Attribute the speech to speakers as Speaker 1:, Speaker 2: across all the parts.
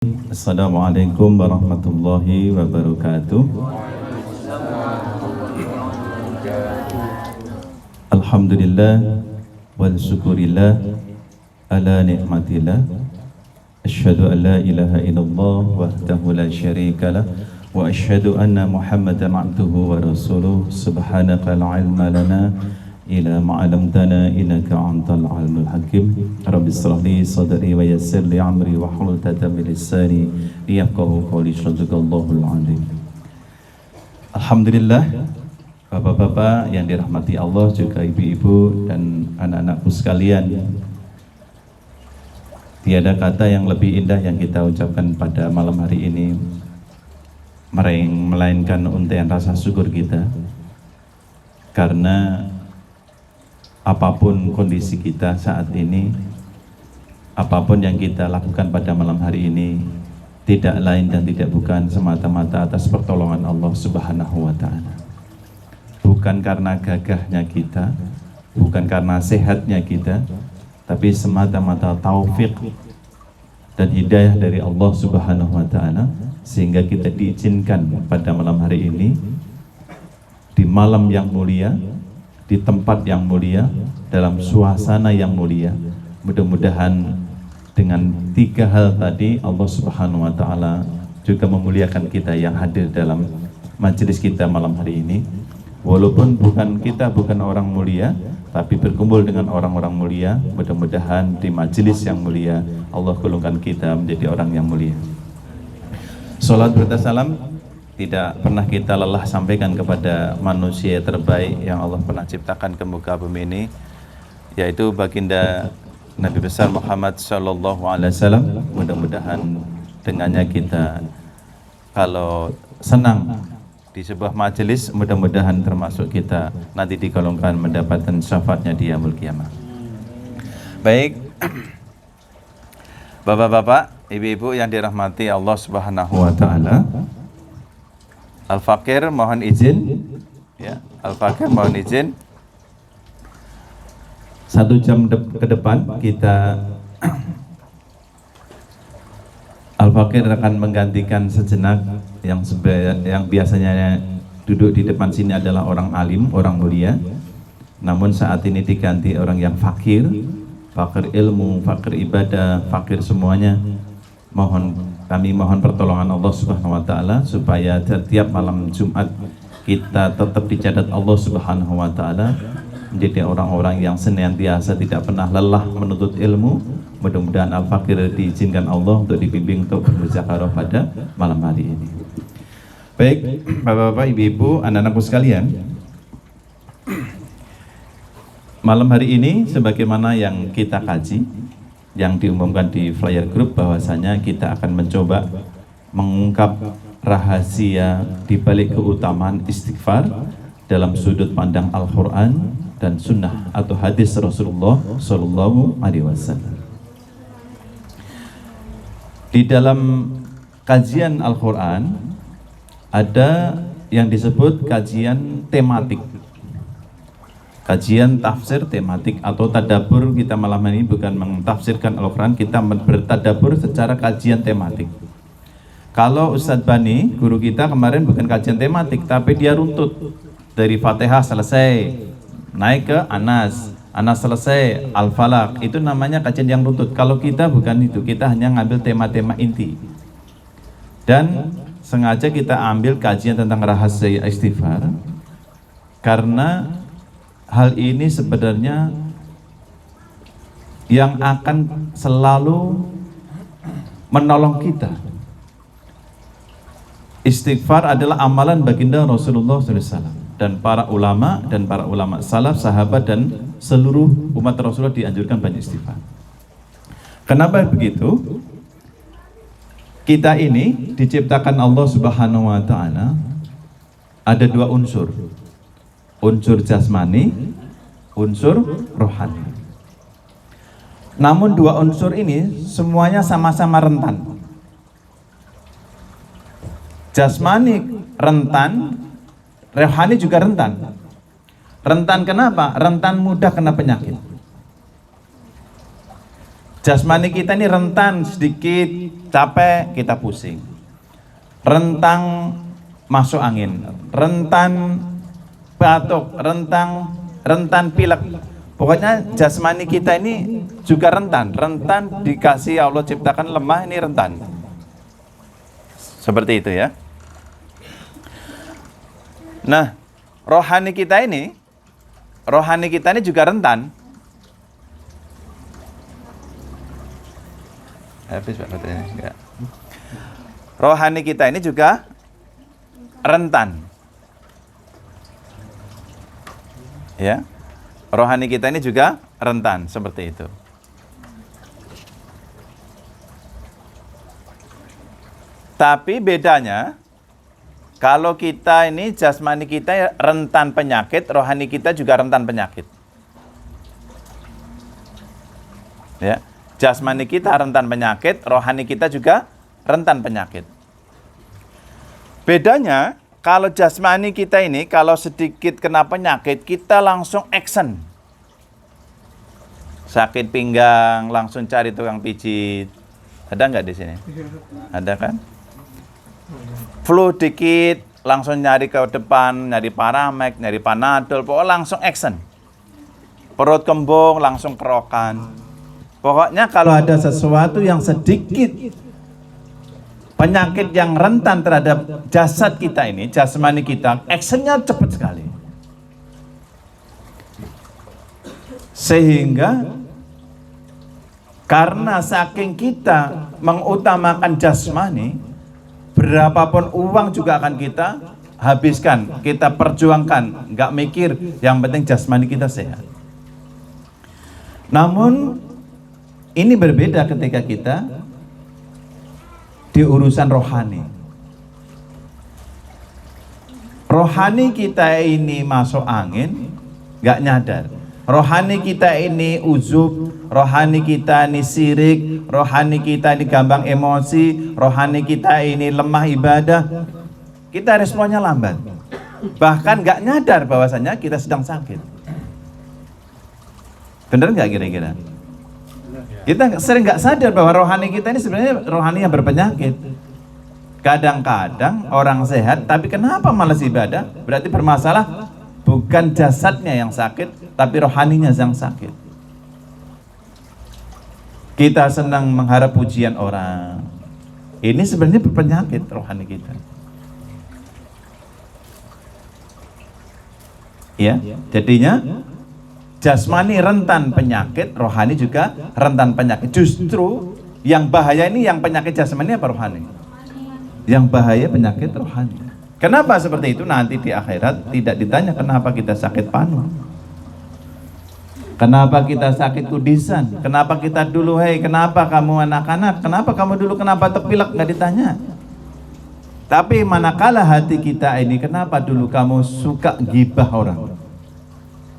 Speaker 1: Assalamualaikum warahmatullahi wabarakatuh. Alhamdulillah wal syukurillah ala ni'matillah. Asyhadu an la ilaha illallah wahdahu la syarikalah wa asyhadu anna Muhammadan abduhu wa rasuluh. Subhanaka la ilma lana ila ma'alamtana innaka antal alimul hakim. Rabbi shrah li sadri wa yassir li amri wa hlul 'uqdatam min lisani liyafqahu qawli. Shadaqallahul azim. Alhamdulillah, bapak-bapak yang dirahmati Allah, juga ibu-ibu dan anak-anakku sekalian, tiada kata yang lebih indah yang kita ucapkan pada malam hari ini melainkan untaian rasa syukur kita, karena apapun kondisi kita saat ini, apapun yang kita lakukan pada malam hari ini, tidak lain dan tidak bukan semata-mata atas pertolongan Allah Subhanahu wa Ta'ala. Bukan karena gagahnya kita, bukan karena sehatnya kita, tapi semata-mata taufik dan hidayah dari Allah Subhanahu wa Ta'ala, sehingga kita diizinkan pada malam hari ini, di malam yang mulia, di tempat yang mulia, dalam suasana yang mulia. Mudah-mudahan dengan tiga hal tadi Allah Subhanahu wa Ta'ala juga memuliakan kita yang hadir dalam majelis kita malam hari ini. Walaupun kita bukan orang mulia, tapi berkumpul dengan orang-orang mulia. Mudah-mudahan di majelis yang mulia Allah golongkan kita menjadi orang yang mulia. Salat serta salam tidak pernah kita lelah sampaikan kepada manusia terbaik yang Allah pernah ciptakan ke muka bumi ini, yaitu baginda Nabi besar Muhammad sallallahu alaihi wasallam. Mudah-mudahan dengannya kita, kalau senang di sebuah majelis, mudah-mudahan termasuk kita nanti digolongkan mendapatkan syafaatnya di yaumul qiyamah. Baik, bapak-bapak, ibu-ibu yang dirahmati Allah Subhanahu wa Ta'ala, Al-Fakir mohon izin, ya, Al-Fakir mohon izin, 1 jam ke depan kita Al-Fakir akan menggantikan sejenak yang biasanya duduk di depan sini adalah orang alim, orang mulia. Namun saat ini diganti orang yang fakir, fakir ilmu, fakir ibadah, fakir semuanya. Kami mohon pertolongan Allah Subhanahu wa Ta'ala supaya setiap malam Jumat kita tetap dicatat Allah Subhanahu wa Ta'ala menjadi orang-orang yang senantiasa tidak pernah lelah menuntut ilmu. Mudah-mudahan Al-Fakir diizinkan Allah untuk dibimbing untuk bermuzakarah pada malam hari ini. Baik, bapak-bapak, ibu-ibu, anak-anakku sekalian, malam hari ini sebagaimana yang kita kaji, yang diumumkan di flyer group, bahwasanya kita akan mencoba mengungkap rahasia di balik keutamaan istighfar dalam sudut pandang Al-Quran dan Sunnah atau hadis Rasulullah Sallallahu Alaihi Wasallam. Di dalam kajian Al-Quran ada yang disebut kajian tematik, kajian tafsir tematik atau tadabbur. Kita malam ini bukan mentafsirkan Al-Quran, kita bertadabbur secara kajian tematik. Kalau Ustadz Bani, guru kita kemarin, bukan kajian tematik, tapi dia runtut dari Fatihah selesai, naik ke Anas, Anas selesai, Al-Falaq. Itu namanya kajian yang runtut. Kalau kita bukan itu, kita hanya ngambil tema-tema inti. Dan sengaja kita ambil kajian tentang rahasia istighfar, karena hal ini sebenarnya yang akan selalu menolong kita. Istighfar adalah amalan baginda Rasulullah SAW dan para ulama salaf, sahabat dan seluruh umat Rasulullah dianjurkan banyak istighfar. Kenapa begitu? Kita ini diciptakan Allah Subhanahu wa Ta'ala ada dua unsur. Unsur jasmani, unsur rohani. Namun dua unsur ini semuanya sama-sama rentan. Jasmani rentan, rohani juga rentan. Rentan kenapa? Rentan mudah kena penyakit. Jasmani kita ini rentan sedikit capek kita pusing, rentan masuk angin, rentan batuk, rentan pilek. Pokoknya jasmani kita ini juga rentan dikasih Allah ciptakan lemah, ini rentan. Seperti itu ya. Nah, rohani kita ini juga rentan. Habis Pak baterainya? Enggak. Rohani kita ini juga rentan. Ya. Rohani kita ini juga rentan seperti itu. Tapi bedanya kalau kita ini jasmani kita rentan penyakit, rohani kita juga rentan penyakit. Ya. Jasmani kita rentan penyakit, rohani kita juga rentan penyakit. Bedanya, kalau jasmani kita ini, kalau sedikit kena penyakit, kita langsung action. Sakit pinggang, langsung cari tukang pijit. Ada nggak di sini? Ada kan? Flu dikit, langsung nyari ke depan, nyari Paramek, nyari Panadol, pokoknya langsung action. Perut kembung, langsung kerokan. Pokoknya kalau ada sesuatu yang sedikit penyakit yang rentan terhadap jasad kita ini, jasmani kita, actionnya cepat sekali. Sehingga karena saking kita mengutamakan jasmani, berapapun uang juga akan kita habiskan, kita perjuangkan, nggak mikir, yang penting jasmani kita sehat. Namun ini berbeda ketika kita di urusan rohani. Rohani kita ini masuk angin, nggak nyadar. Rohani kita ini uzub, rohani kita ini sirik, rohani kita ini gampang emosi, rohani kita ini lemah ibadah. Kita responnya lambat. Bahkan nggak nyadar bahwasanya kita sedang sakit. Benar nggak kira-kira? Kita sering nggak sadar bahwa rohani kita ini sebenarnya rohani yang berpenyakit. Kadang-kadang orang sehat, tapi kenapa malas ibadah? Berarti bermasalah bukan jasadnya yang sakit, tapi rohaninya yang sakit. Kita senang mengharap pujian orang. Ini sebenarnya berpenyakit rohani kita. Ya, jadinya jasmani rentan penyakit, rohani juga rentan penyakit. Justru yang bahaya ini yang penyakit jasmani apa rohani? Yang bahaya penyakit rohani. Kenapa seperti itu? Nanti di akhirat tidak ditanya kenapa kita sakit panu, kenapa kita sakit kudisan, kenapa kita dulu, hei kenapa kamu anak-anak, kenapa kamu dulu kenapa terpilek, nggak ditanya. Tapi manakala hati kita ini, kenapa dulu kamu suka gibah orang?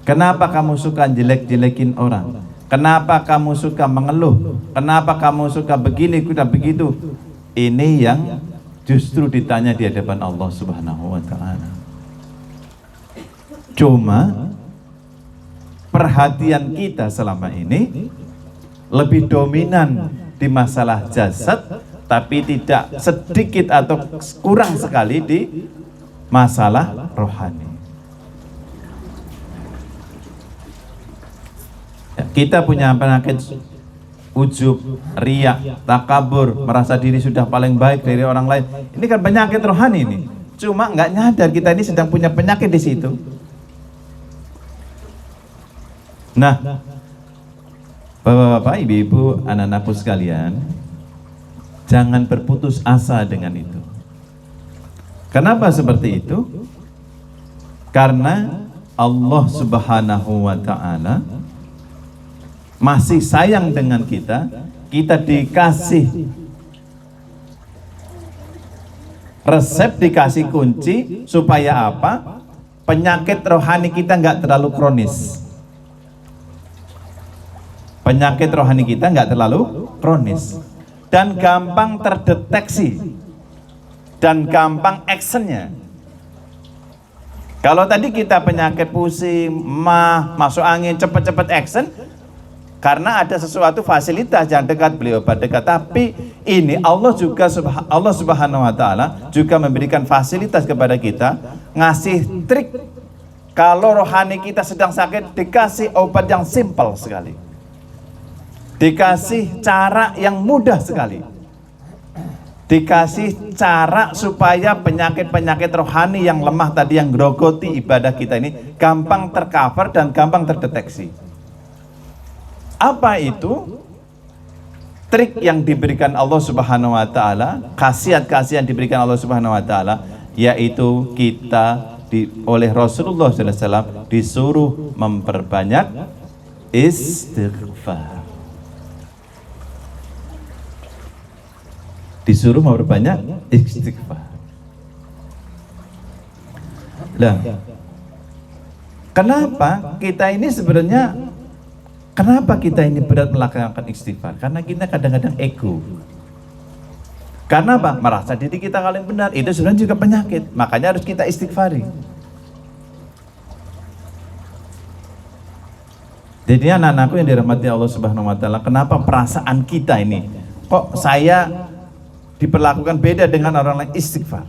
Speaker 1: Kenapa kamu suka jelek-jelekin orang? Kenapa kamu suka mengeluh? Kenapa kamu suka begini, suka begitu? Ini yang justru ditanya di hadapan Allah Subhanahu wa ta'ala. Cuma perhatian kita selama ini lebih dominan di masalah jasad, tapi tidak sedikit atau kurang sekali di masalah rohani. Kita punya penyakit ujub, riya, takabur, merasa diri sudah paling baik dari orang lain. Ini kan penyakit rohani ini. Cuma nggak nyadar kita ini sedang punya penyakit di situ. Nah, bapak-bapak, ibu-ibu, anak-anakku sekalian, jangan berputus asa dengan itu. Kenapa seperti itu? Karena Allah Subhanahu wa ta'ala masih sayang dengan kita. Kita dikasih resep, dikasih kunci supaya apa? Penyakit rohani kita nggak terlalu kronis. Penyakit rohani kita nggak terlalu kronis dan gampang terdeteksi dan gampang actionnya. Kalau tadi kita penyakit pusing, mah, masuk angin, cepat-cepat action. karena ada sesuatu fasilitas yang dekat, beliau berdekat. Tapi ini Allah Subhanahu wa taala juga memberikan fasilitas kepada kita, ngasih trik. Kalau rohani kita sedang sakit, dikasih obat yang simpel sekali, dikasih cara yang mudah sekali, dikasih cara supaya penyakit-penyakit rohani yang lemah tadi, yang grogoti ibadah kita ini, gampang tercover dan gampang terdeteksi. Apa itu? Trik yang diberikan Allah Subhanahu wa taala, khasiat-khasiat yang diberikan Allah Subhanahu wa taala, yaitu kita oleh Rasulullah sallallahu alaihi wasallam disuruh memperbanyak istighfar. Disuruh memperbanyak istighfar. Lah, kenapa kita ini sebenarnya kenapa kita ini berat melakukan istighfar? Karena kita kadang-kadang ego. Karena apa? Merasa diri kita paling benar. Itu sebenarnya juga penyakit. Makanya harus kita istighfari. Jadi anak-anakku yang dirahmati Allah Subhanahu wa taala, kenapa perasaan kita ini kok saya diperlakukan beda dengan orang lain? Istighfar.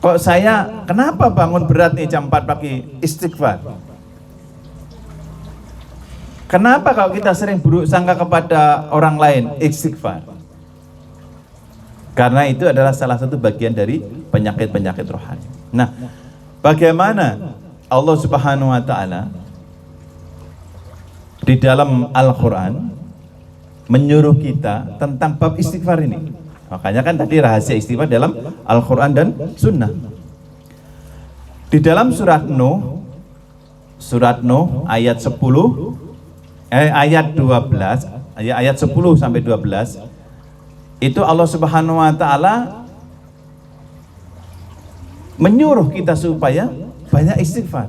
Speaker 1: Kok saya kenapa bangun berat nih jam 4 pagi? Istighfar. Kenapa kalau kita sering buruk sangka kepada orang lain? Istighfar. Karena itu adalah salah satu bagian dari penyakit-penyakit rohani. Nah, bagaimana Allah Subhanahu wa taala di dalam Al-Qur'an menyuruh kita tentang bab istighfar ini? Makanya kan tadi rahasia istighfar dalam Al-Qur'an dan Sunnah. Di dalam surat Nuh ayat 10 ayat 12, ayat 10 sampai 12, itu Allah Subhanahu wa taala menyuruh kita supaya banyak istighfar.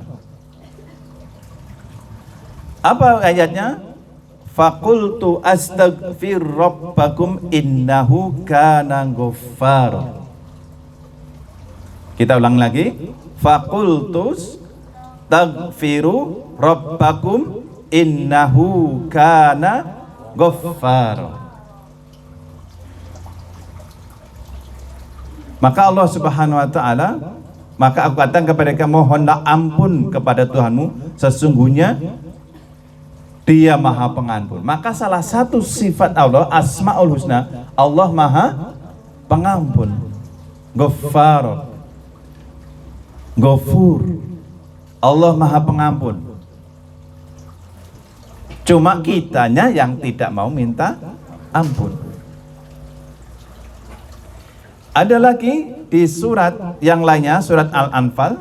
Speaker 1: Apa ayatnya? Faqultu astaghfir rabbakum innahu kana ghaffar. Kita ulang lagi. Faqultu astaghfiru rabbakum innahu kana ghaffar. Maka Allah Subhanahu wa taala, maka aku katakan kepada mereka, mohonlah ampun kepada Tuhanmu, sesungguhnya Dia Maha Pengampun. Maka salah satu sifat Allah, Asmaul Husna, Allah Maha Pengampun. Ghaffar, Ghafur. Allah Maha Pengampun. Cuma kitanya yang tidak mau minta ampun. Ada lagi di surat yang lainnya, surat Al-Anfal.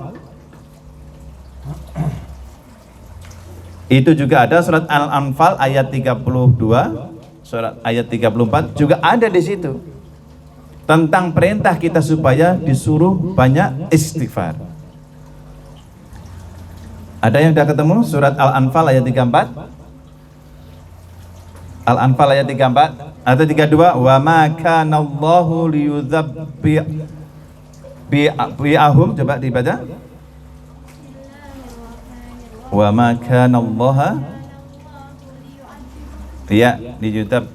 Speaker 1: Itu juga ada surat Al-Anfal ayat 32, surat ayat 34 juga ada di situ. Tentang perintah kita supaya disuruh banyak istighfar. Ada yang sudah ketemu surat Al-Anfal ayat 34? Al-Anfal ayat 34 atau 32, wa ma kana Allahu liyudhabbi'ahum, coba dibaca. Wa ma kana Allah liyudhab.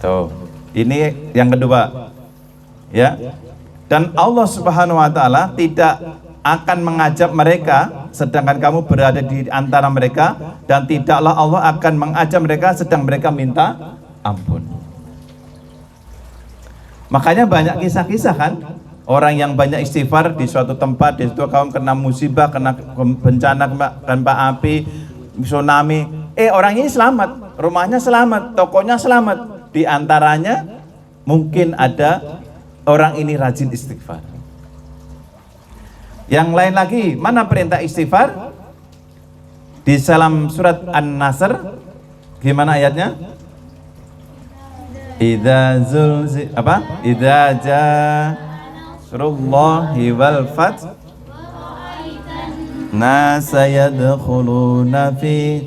Speaker 1: Tuh, ini yang kedua. Ya. Dan Allah Subhanahu wa taala tidak akan mengajak mereka sedangkan kamu berada di antara mereka, dan tidaklah Allah akan mengajak mereka sedang mereka minta ampun. Makanya banyak kisah-kisah kan, orang yang banyak istighfar di suatu tempat, di suatu kaum kena musibah, kena bencana, gempa api, tsunami, orang ini selamat, rumahnya selamat, tokonya selamat. Di antaranya mungkin ada orang ini rajin istighfar. Yang lain lagi, mana perintah istighfar? Di dalam surat An-Nasr, gimana ayatnya? Idza zulzi apa? Idza ja'rullahi wal fath nasa yadkhuluna fi.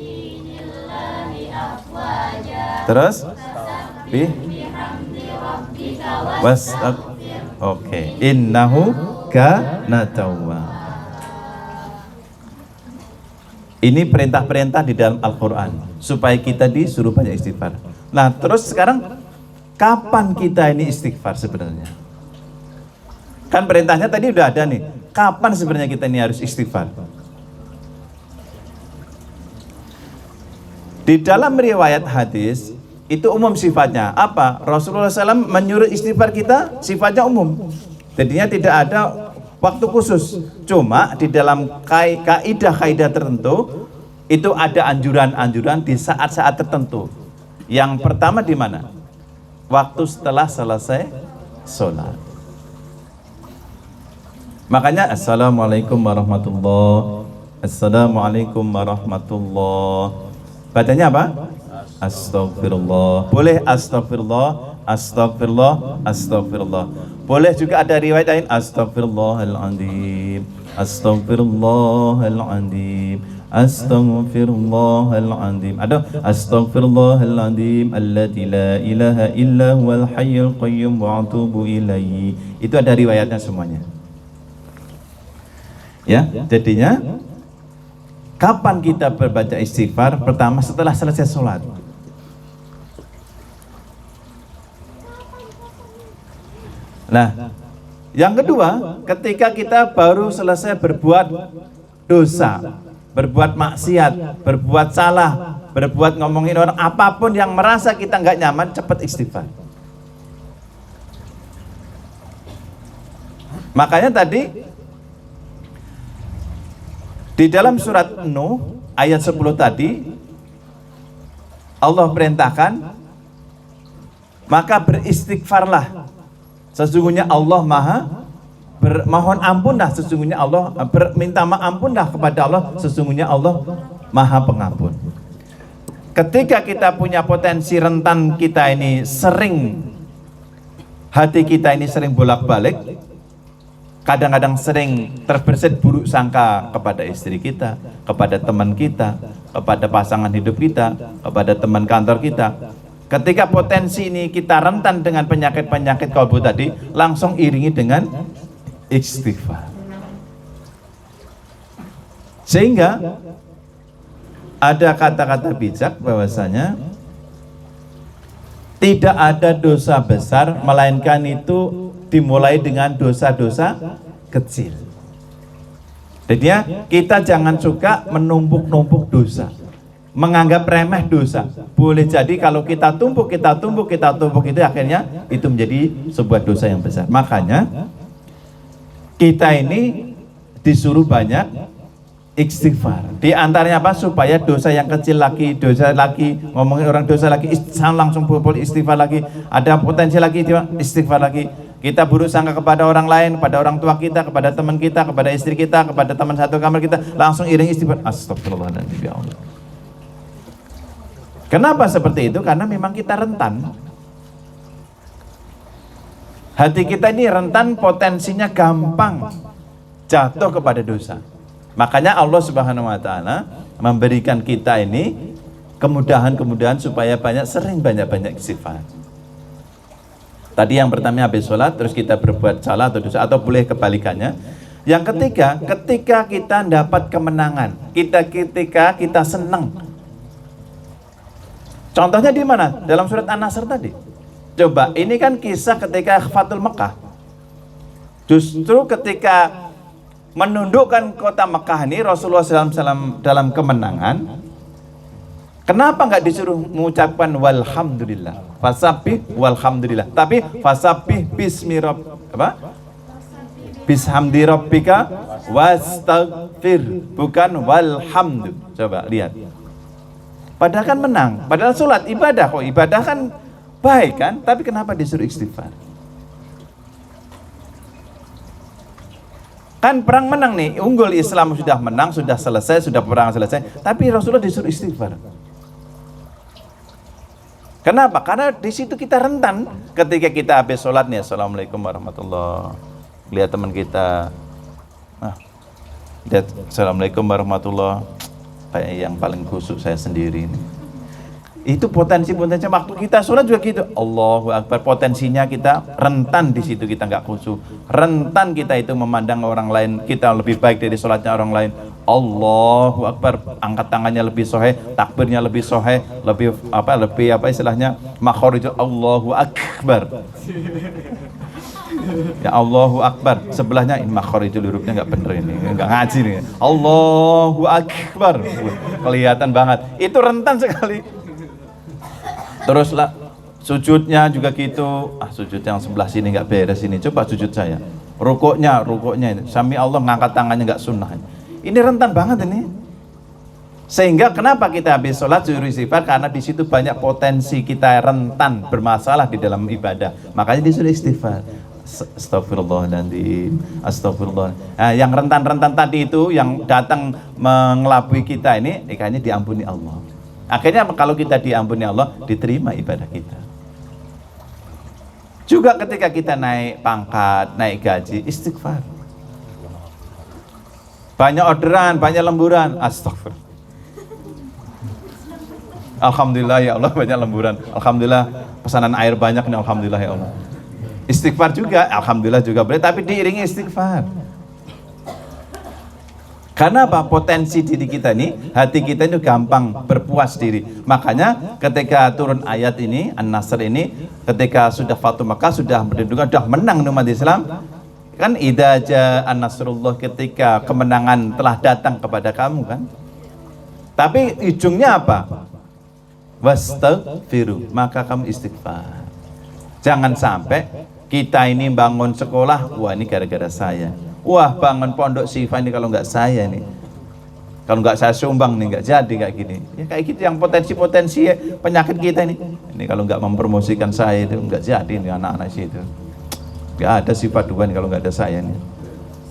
Speaker 1: Terus Oke. Innahu kana tawwab. Ini perintah-perintah di dalam Al-Quran supaya kita disuruh banyak istighfar. Nah, terus sekarang kapan kita ini istighfar sebenarnya? Kan perintahnya tadi udah ada nih. Kapan sebenarnya kita ini harus istighfar? Di dalam riwayat hadis itu umum sifatnya. Apa? Rasulullah SAW menyuruh istighfar kita sifatnya umum. Jadinya tidak ada waktu khusus. Cuma di dalam kaidah-kaidah tertentu itu ada anjuran-anjuran di saat-saat tertentu. Yang pertama di mana? Waktu setelah selesai sholat. Makanya Assalamualaikum warahmatullahi. Assalamualaikum warahmatullahi. Bacanya apa? Astagfirullah. Boleh astagfirullah, astagfirullah, astagfirullah. Boleh juga ada riwayat lain astagfirullahaladzim, astagfirullahaladzim, astagfirullahaladzim. Ada astagfirullahaladzim alladzi la ilaha illa huwal hayyul qayyum wa atubu ilaihi. Itu ada riwayatnya semuanya. Ya, jadinya kapan kita berbaca istighfar? Pertama setelah selesai sholat. Nah, yang kedua, ketika kita baru selesai berbuat dosa, berbuat maksiat, berbuat salah, berbuat ngomongin orang, apapun yang merasa kita nggak nyaman, cepat istighfar. Makanya tadi di dalam surat Nuh ayat 10 tadi Allah perintahkan, maka beristighfarlah. Sesungguhnya Allah mohon ampunlah, sesungguhnya Allah minta ampunlah kepada Allah, sesungguhnya Allah Maha Pengampun. Ketika kita punya potensi rentan, kita ini sering, hati kita ini sering bolak-balik, kadang-kadang sering terbersit buruk sangka kepada istri kita, kepada teman kita, kepada pasangan hidup kita, kepada teman kantor kita. Ketika potensi ini kita rentan dengan penyakit-penyakit kalbu tadi, langsung iringi dengan istighfar. Sehingga ada kata-kata bijak bahwasanya tidak ada dosa besar melainkan itu dimulai dengan dosa-dosa kecil. Jadinya kita jangan suka menumpuk-numpuk dosa, menganggap remeh dosa. Boleh jadi kalau kita tumpuk itu akhirnya itu menjadi sebuah dosa yang besar. Makanya kita ini disuruh banyak istighfar. Di antaranya apa? Supaya dosa yang kecil lagi, dosa lagi, ngomongin orang dosa lagi, langsung boleh istighfar lagi. Ada potensi lagi, istighfar lagi. Kita buruk sangka kepada orang lain, kepada orang tua kita, kepada teman kita, kepada istri kita, kepada teman satu kamar kita, langsung iring istighfar. Astagfirullahaladzim, ya Allah. Kenapa seperti itu? Karena memang kita rentan. Hati kita ini rentan, potensinya gampang jatuh kepada dosa. Makanya Allah Subhanahu wa taala memberikan kita ini kemudahan-kemudahan supaya sering banyak istighfar. Tadi yang pertama habis sholat, terus kita berbuat salah atau dosa, atau boleh kebalikannya. Yang ketiga, ketika kita dapat kemenangan, ketika kita senang. Contohnya di mana? Dalam surat An-Nasr tadi. Coba, ini kan kisah ketika Fathul Mekah. Justru ketika menundukkan kota Mekah ini, Rasulullah SAW dalam kemenangan, kenapa nggak disuruh mengucapkan walhamdulillah? Fasabbih walhamdulillah. Tapi fasabbih bismi bishamdi rabbika wastaghfir, bukan walhamdu. Coba lihat. Padahal kan menang, padahal sholat ibadah kok, ibadah kan baik kan, tapi kenapa disuruh istighfar? Kan perang menang nih, unggul, Islam sudah menang, sudah selesai, sudah perang selesai, tapi Rasulullah disuruh istighfar. Kenapa? Karena di situ kita rentan. Ketika kita habis sholat nih, assalamualaikum warahmatullahi, lihat teman kita, lihat assalamualaikum warahmatullahi, kayak yang paling khusyuk saya sendiri ini. Itu potensi-potensi waktu kita sholat juga gitu. Allahu Akbar, potensinya kita rentan di situ, kita nggak khusyuk. Rentan kita itu memandang orang lain, kita lebih baik dari sholatnya orang lain. Allahu Akbar, angkat tangannya lebih sohe, takbirnya lebih sohe, lebih apa istilahnya, makhorijul Allahu Akbar. Ya Allahu Akbar, sebelahnya ini makhorijul hurufnya nggak bener ini, nggak ngaji nih. Allahu Akbar, kelihatan banget. Itu rentan sekali. Teruslah sujudnya juga gitu. Sujud yang sebelah sini nggak beres ini. Coba sujud saya. Rukuknya ini. Sami Allah ngangkat tangannya nggak sunnah. Ini rentan banget ini. Sehingga kenapa kita habis sholat suruh istighfar? Karena di situ banyak potensi kita rentan bermasalah di dalam ibadah. Makanya disuruh istighfar. Astagfirullahaladzim, astagfirullah. Nah, yang rentan-rentan tadi itu yang datang mengelabui kita ini, kayaknya diampuni Allah. Akhirnya kalau kita diampuni Allah, diterima ibadah kita. Juga ketika kita naik pangkat, naik gaji, istighfar. Banyak orderan, banyak lemburan, astagfirullah. Alhamdulillah ya Allah, banyak lemburan. Alhamdulillah pesanan air banyak nih, alhamdulillah ya Allah. Istighfar juga, alhamdulillah juga boleh, tapi diiringi istighfar. Karena apa? Potensi diri kita ini, hati kita itu gampang berpuas diri. Makanya ketika turun ayat ini, An-Nasr ini, ketika sudah Fatu Makkah, sudah berdendungan, sudah menang umat Islam, kan idza jaa an-nasrullah, ketika kemenangan telah datang kepada kamu kan. Tapi ujungnya apa? Wastaghfiru, maka kamu istighfar. Jangan sampai kita ini bangun sekolah, wah ini gara-gara saya. Wah bangun pondok Syifa ini kalau nggak saya nih, kalau nggak saya sumbang nih nggak jadi kayak gini. Ya kayak gitu yang potensi-potensi penyakit kita ini. Ini kalau nggak mempromosikan saya itu nggak jadi nih anak-anak situ. Nggak ada sifat Tuhan kalau nggak ada saya nih.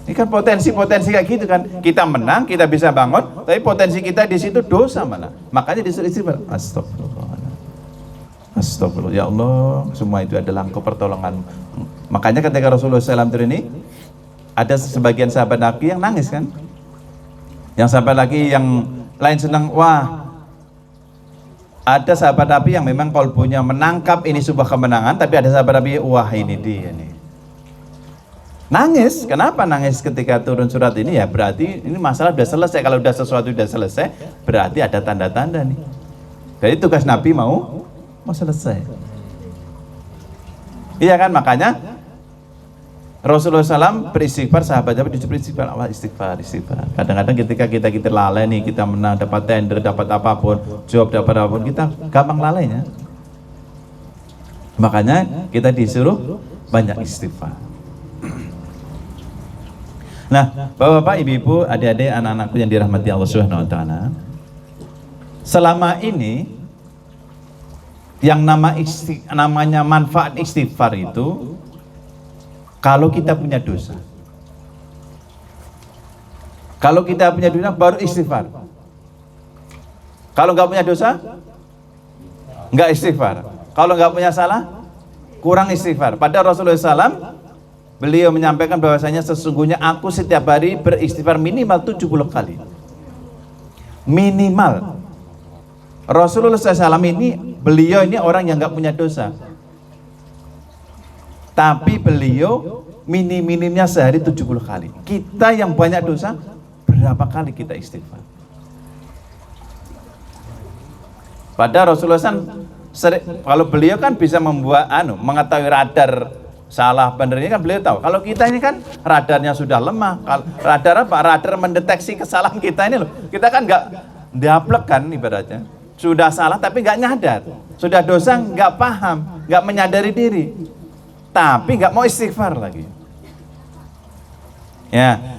Speaker 1: Ini kan potensi-potensi kayak gitu kan. Kita menang, kita bisa bangun, tapi potensi kita di situ dosa malah. Makanya disuruh istighfar. Astagfirullah. Astagfirullah. Ya Allah, semua itu adalah Engkau pertolongan. Makanya ketika Rasulullah SAW ini, ada sebagian sahabat Nabi yang nangis kan. Yang sahabat lagi yang lain senang, wah. Ada sahabat Nabi yang memang kalbunya menangkap ini sebuah kemenangan, tapi ada sahabat Nabi, wah ini dia nih. Nangis, kenapa nangis ketika turun surat ini? Ya berarti ini masalah sudah selesai. Kalau sudah sesuatu sudah selesai, berarti ada tanda-tanda nih. Jadi tugas Nabi mau selesai. Iya kan, makanya Rasulullah SAW beristighfar, sahabatnya disuruh beristighfar, Allah istighfar. Kadang-kadang ketika kita lalai nih, kita menang, dapat tender, dapat apapun, job, dapat apapun, kita gampang lalai ya. Makanya kita disuruh banyak istighfar. Nah, Bapak-bapak, Ibu-ibu, adik-adik, anak-anakku yang dirahmati Allah Subhanahu wa taala. Selama ini yang namanya manfaat istighfar itu, kalau kita punya dosa. Kalau kita punya dosa baru istighfar. Kalau nggak punya dosa, nggak istighfar. Kalau nggak punya salah, kurang istighfar. Pada Rasulullah SAW, beliau menyampaikan bahwasanya sesungguhnya aku setiap hari beristighfar minimal 70 kali. Minimal. Rasulullah SAW ini, beliau ini orang yang nggak punya dosa. Tapi beliau minim-minimnya sehari 70 kali. Kita yang banyak dosa, berapa kali kita istighfar? Pada Rasulullah SAW, kalau beliau kan bisa membuat mengetahui radar salah benernya kan beliau tahu. Kalau kita ini kan radarnya sudah lemah. Radar apa? Radar mendeteksi kesalahan kita ini loh. Kita kan nggak diaplek kan ibaratnya. Sudah salah tapi nggak nyadar. Sudah dosa nggak paham, nggak menyadari diri. Tapi nggak mau istighfar lagi. Ya,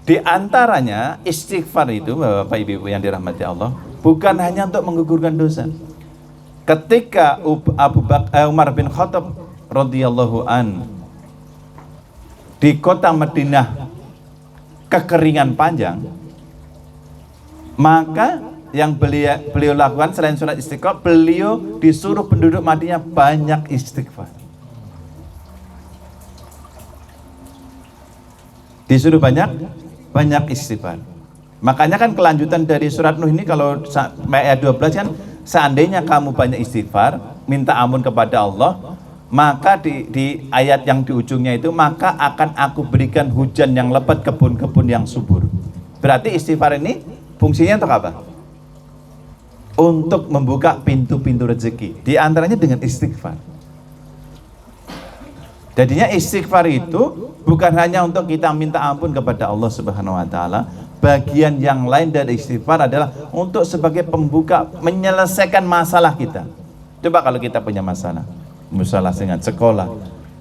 Speaker 1: di antaranya istighfar itu, Bapak Ibu yang dirahmati Allah, bukan hanya untuk menggugurkan dosa. Ketika Umar bin Khattab radhiyallahu an di kota Madinah kekeringan panjang, maka yang beliau lakukan selain sholat istighfar, beliau disuruh penduduk Madinah banyak istighfar. Disuruh banyak istighfar. Makanya kan kelanjutan dari surat Nuh ini kalau ayat 12 kan, seandainya kamu banyak istighfar, minta ampun kepada Allah, maka di ayat yang di ujungnya itu, maka akan aku berikan hujan yang lebat, kebun-kebun yang subur. Berarti istighfar ini fungsinya untuk apa? Untuk membuka pintu-pintu rezeki. Di antaranya dengan istighfar. Jadinya istighfar itu bukan hanya untuk kita minta ampun kepada Allah Subhanahu wa taala. Bagian yang lain dari istighfar adalah untuk sebagai pembuka, menyelesaikan masalah kita. Coba kalau kita punya masalah dengan sekolah,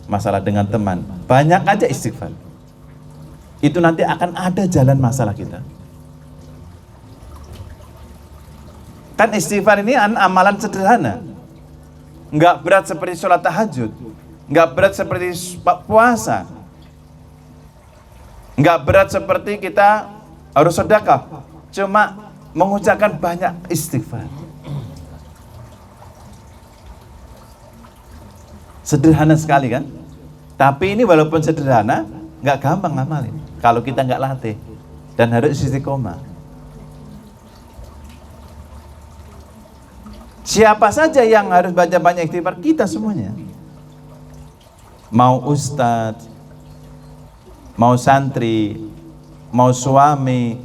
Speaker 1: masalah dengan teman, banyak aja istighfar. Itu nanti akan ada jalan masalah kita. Kan istighfar ini amalan sederhana, nggak berat seperti sholat tahajud, nggak berat seperti puasa, nggak berat seperti kita harus sedekah, cuma mengucapkan banyak istighfar. Sederhana sekali kan? Tapi ini walaupun sederhana, nggak gampang ngamalin kalau kita nggak latih dan harus istiqomah. Siapa saja yang harus baca banyak istighfar? Kita semuanya. Mau ustadz, mau santri, mau suami,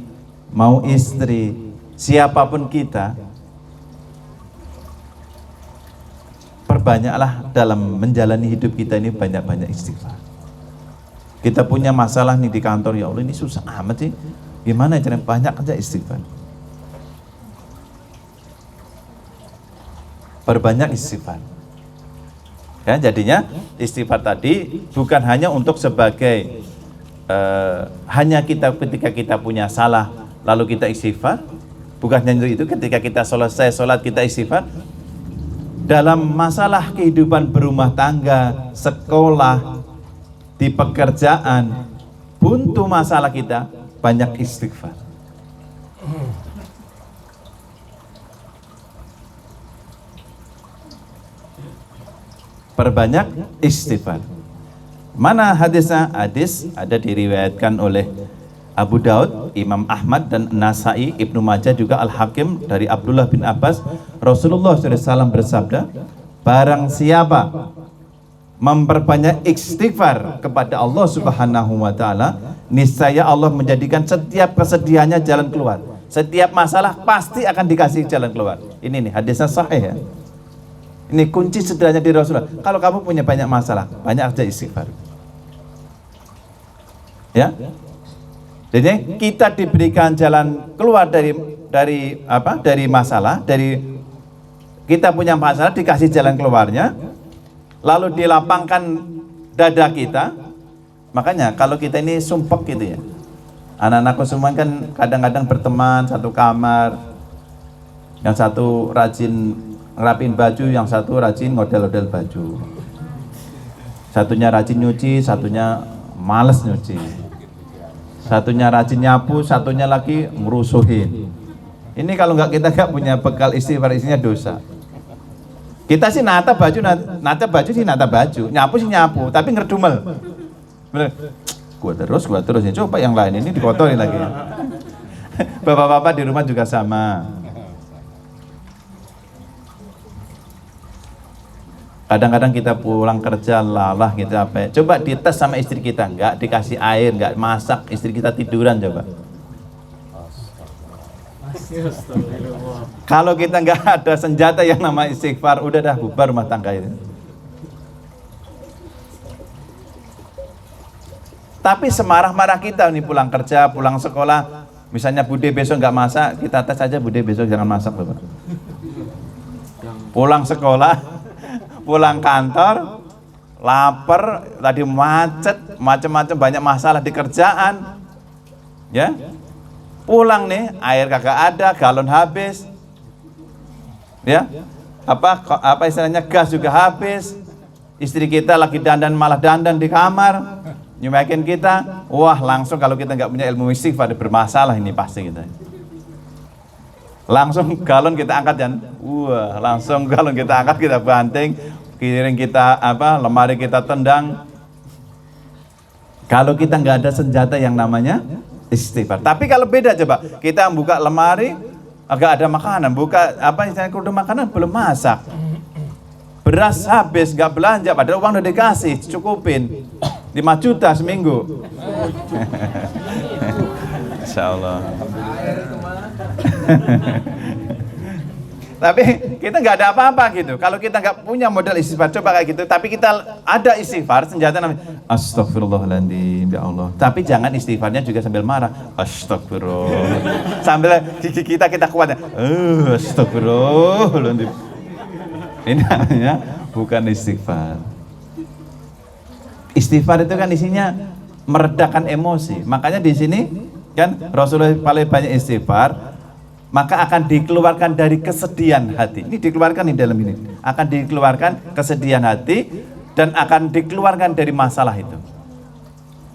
Speaker 1: mau istri, siapapun kita, perbanyaklah dalam menjalani hidup kita ini banyak-banyak istighfar. Kita punya masalah nih di kantor, ya Allah ini susah amat sih, gimana caranya? Banyak aja istighfar. Perbanyak istighfar. Ya, jadinya istighfar tadi bukan hanya untuk sebagai hanya kita ketika kita punya salah lalu kita istighfar, bukan hanya itu ketika kita selesai sholat kita istighfar. Dalam masalah kehidupan berumah tangga, sekolah, di pekerjaan, buntu masalah kita, banyak istighfar. Perbanyak istighfar. Mana hadisnya? Hadis ada diriwayatkan oleh Abu Daud, Imam Ahmad dan Nasai, Ibnu Majah juga Al-Hakim dari Abdullah bin Abbas. Rasulullah SAW bersabda, barang siapa memperbanyak istighfar kepada Allah Subhanahu wa taala, niscaya Allah menjadikan setiap kesedihannya jalan keluar. Setiap masalah pasti akan dikasih jalan keluar. Ini nih hadisnya sahih ya. Ini kunci sederhana di Rasulullah. Kalau kamu punya banyak masalah, banyak aja istighfar. Ya. Jadi kita diberikan jalan keluar dari masalah, dari kita punya masalah dikasih jalan keluarnya, lalu dilapangkan dada kita. Makanya kalau kita ini sumpek gitu ya. Anak-anakku semua kan kadang-kadang berteman satu kamar, yang satu rajin ngerapin baju, yang satu rajin model-model baju, satunya rajin nyuci, satunya males nyuci, satunya rajin nyapu, satunya lagi ngerusuhin. Ini kalau kita nggak punya bekal istighfar, isinya dosa. Kita sih nata baju sih nata baju, nyapu sih nyapu, tapi ngerdumel. Bener. Gua terus ya, coba yang lain ini dikotorin lagi. Bapak-bapak di rumah juga sama. Kadang-kadang kita pulang kerja lelah gitu apa. Coba dites sama istri kita, enggak dikasih air, enggak masak, istri kita tiduran coba. Kalau kita enggak ada senjata yang nama istighfar, udah dah bubar rumah tangga itu. Tapi semarah-marah kita nih pulang kerja, pulang sekolah, misalnya Bude besok enggak masak, kita tes aja Bude besok jangan masak Bapak. Pulang sekolah, pulang kantor, lapar, tadi macet, macam-macam banyak masalah di kerjaan, ya. Pulang nih, air kagak ada, galon habis, ya. Apa istilahnya, gas juga habis. Istri kita lagi dandan malah dandan di kamar, nyumakin kita, wah langsung kalau kita nggak punya ilmu istighfar bermasalah ini pasti kita. Langsung galon kita angkat kan, wah langsung galon kita angkat, kita banting, piring kita lemari kita tendang. Kalau kita nggak ada senjata yang namanya istighfar. Tapi kalau beda coba, kita buka lemari, agak ada makanan, buka apa istilahnya kudu makanan belum masak. Beras habis, nggak belanja, padahal uang udah dikasih, cukupin 5 juta seminggu. Insya Allah. Tapi kita nggak ada apa-apa gitu. Kalau kita nggak punya modal istighfar, coba kayak gitu. Tapi kita ada istighfar, senjata namanya Astagfirullahaladzim, ya Allah. Tapi jangan istighfarnya juga sambil marah. Astagfirullah. Sambil gigi kita kuat. Astagfirullahaladzim. Ini namanya bukan istighfar. Istighfar itu kan isinya meredakan emosi. Makanya di sini kan Rasulullah paling banyak istighfar, maka akan dikeluarkan dari kesedihan hati. Ini dikeluarkan di dalam ini. Akan dikeluarkan kesedihan hati dan akan dikeluarkan dari masalah itu.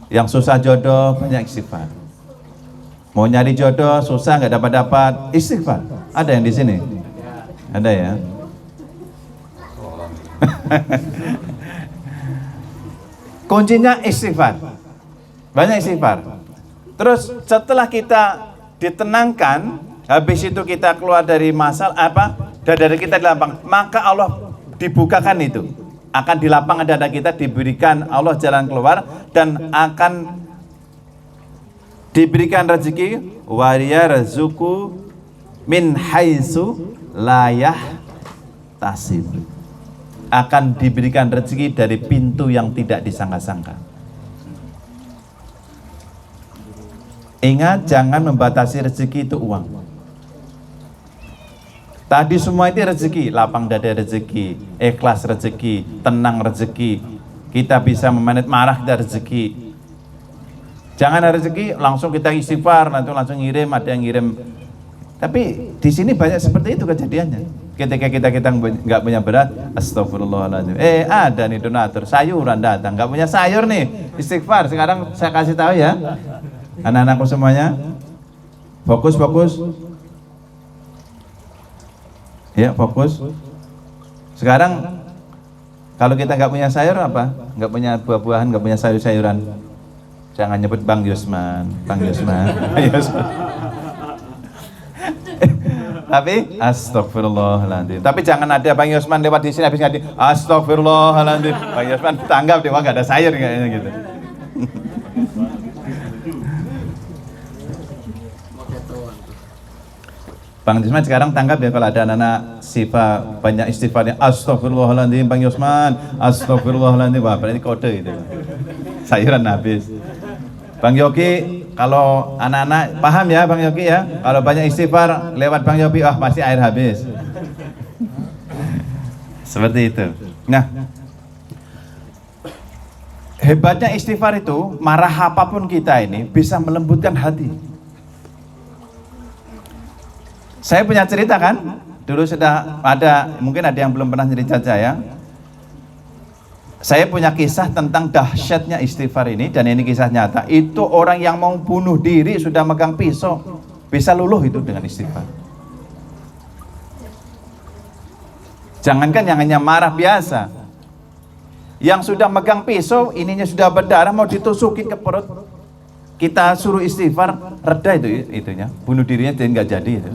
Speaker 1: Yang susah jodoh, banyak istighfar. Mau nyari jodoh susah, nggak dapat istighfar. Ada yang di sini? Ada ya? Kuncinya istighfar. Banyak istighfar. Terus setelah kita ditenangkan, habis itu kita keluar dari masalah dari kita dilapang, maka Allah dibukakan itu. Akan dilapang dada kita, diberikan Allah jalan keluar dan akan diberikan rezeki wariyarzuku min haitsu la yahtasib. Akan diberikan rezeki dari pintu yang tidak disangka-sangka. Ingat, jangan membatasi rezeki itu uang. Tadi semua itu rezeki, lapang dada rezeki, ikhlas rezeki, tenang rezeki. Kita bisa memanage marah dari rezeki. Jangan ada rezeki langsung kita istighfar, nanti langsung ngirim, ada yang ngirim. Tapi di sini banyak seperti itu kejadiannya. Ketika kita nggak punya berat, astagfirullahaladzim. Ada nih donatur, sayuran datang, nggak punya sayur nih, istighfar. Sekarang saya kasih tahu ya, anak-anakku semuanya, fokus. Ya, fokus. Sekarang kalau kita nggak punya sayur apa? Nggak punya buah-buahan, nggak punya sayur-sayuran. Jangan nyebut Bang Yusman. Tapi astagfirullahaladzim. Tapi jangan ada Bang Yusman lewat di sini habis ngadi astagfirullahaladzim. Bang Yusman tanggap dia nggak ada sayur kayaknya gitu. Bang Yusman sekarang tanggap ya kalau ada anak-anak sifat banyak istighfarnya astagfirullahaladzim Bang Yusman, astagfirullahaladzim. Wah, berarti kode itu. Sayuran habis. Bang Yogi, kalau anak-anak paham ya Bang Yogi ya, kalau banyak istighfar lewat Bang Yogi, pasti air habis. Seperti itu. Nah, hebatnya istighfar itu, marah apapun kita ini bisa melembutkan hati. Saya punya cerita kan, dulu sudah ada, mungkin ada yang belum pernah cerita saya. Saya punya kisah tentang dahsyatnya istighfar ini, dan ini kisah nyata. Itu orang yang mau bunuh diri sudah megang pisau, bisa luluh itu dengan istighfar. Jangankan yang hanya marah biasa, yang sudah megang pisau, ininya sudah berdarah mau ditusukin ke perut, kita suruh istighfar, reda itunya, bunuh dirinya jadi nggak jadi itu.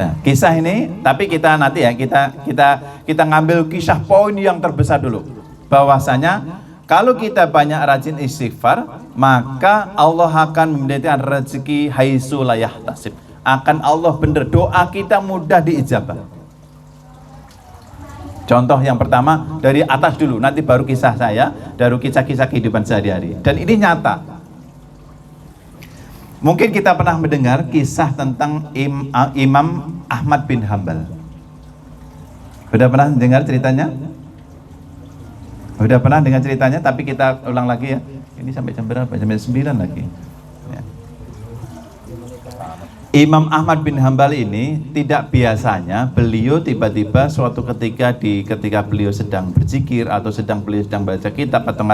Speaker 1: Nah, kisah ini, tapi kita nanti ya kita ngambil kisah poin yang terbesar dulu. Bahwasanya kalau kita banyak rajin istighfar, maka Allah akan memberikan rezeki haitsu la yahtasib. Akan Allah benar, doa kita mudah diijabah. Contoh yang pertama dari atas dulu, nanti baru kisah saya, baru kisah-kisah kehidupan sehari-hari. Dan ini nyata. Mungkin kita pernah mendengar kisah tentang Imam Ahmad bin Hanbal. Sudah pernah dengar ceritanya? Sudah pernah dengar ceritanya, tapi kita ulang lagi ya. Ini sampai jam berapa? Sampai 9 lagi. Ya. Imam Ahmad bin Hanbal ini tidak biasanya beliau tiba-tiba suatu ketika beliau sedang berzikir atau beliau sedang baca kitab atau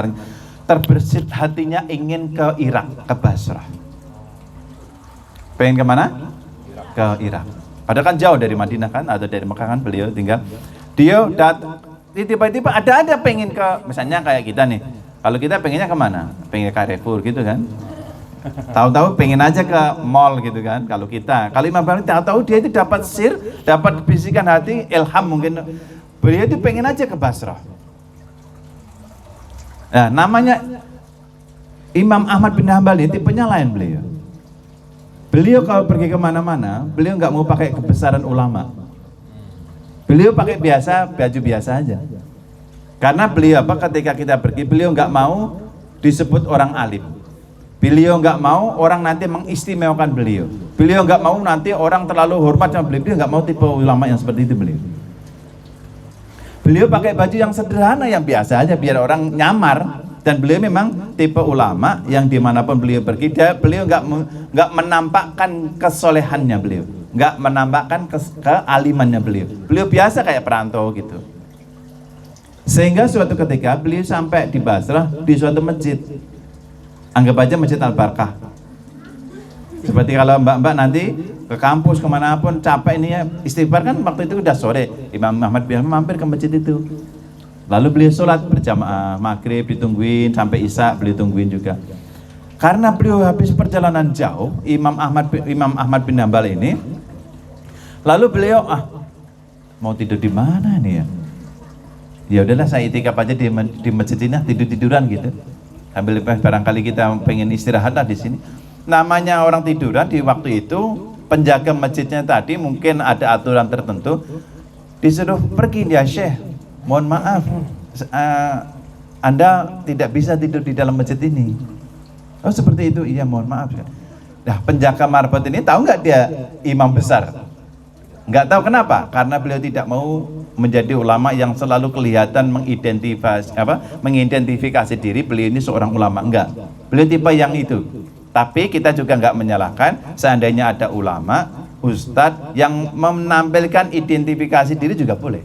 Speaker 1: terbersit hatinya ingin ke Irak, ke Basrah. Pengen kemana? Ke Irak. Padahal kan jauh dari Madinah kan, atau dari Mekah kan beliau tinggal. Dia tiba-tiba ada pengen ke, misalnya kayak kita nih. Kalau kita pengennya kemana? Pengen ke Carrefour gitu kan? Tahu-tahu pengen aja ke mall gitu kan. Kalau Imam Ghazali tahu-tahu dia itu dapat dapat bisikan hati, ilham mungkin. Beliau itu pengen aja ke Basrah. Nah, namanya Imam Ahmad bin Hambal ini tipenya lain beliau. Beliau kalau pergi kemana-mana, beliau nggak mau pakai kebesaran ulama. Beliau pakai baju biasa aja. Karena beliau ketika kita pergi, beliau nggak mau disebut orang alim. Beliau nggak mau orang nanti mengistimewakan beliau. Beliau nggak mau nanti orang terlalu hormat sama beliau. Beliau nggak mau tipe ulama yang seperti itu beliau. Beliau pakai baju yang sederhana, yang biasa aja biar orang nyamar. Dan beliau memang tipe ulama yang dimanapun beliau pergi, beliau nggak menampakkan kesolehannya beliau, nggak menampakkan kealimannya beliau. Beliau biasa kayak perantau gitu. Sehingga suatu ketika beliau sampai di Basrah di suatu masjid. Anggap aja Masjid Al-Barkah. Seperti kalau mbak-mbak nanti ke kampus kemanapun capek ini ya istighfar kan waktu itu udah sore. Imam Ahmad bin Hanbal mampir ke masjid itu. Lalu beliau sholat berjamaah maghrib ditungguin sampai isya beliau tungguin juga. Karena beliau habis perjalanan jauh Imam Ahmad bin Hanbal ini. Lalu beliau mau tidur di mana nih ya? Ya udahlah saya itikaf aja di masjid ini tidur-tiduran gitu. Sambil barangkali kita pengen istirahat lah di sini. Namanya orang tiduran di waktu itu, penjaga masjidnya tadi mungkin ada aturan tertentu, disuruh pergi ya Syekh. Mohon maaf, Anda tidak bisa tidur di dalam masjid ini. Oh seperti itu, iya mohon maaf. Nah penjaga marbot ini tahu nggak dia imam besar? Nggak tahu kenapa? Karena beliau tidak mau menjadi ulama yang selalu kelihatan mengidentifikasi diri beliau ini seorang ulama. Enggak, beliau tipe yang itu. Tapi kita juga nggak menyalahkan seandainya ada ulama, ustadz yang menampilkan identifikasi diri juga boleh.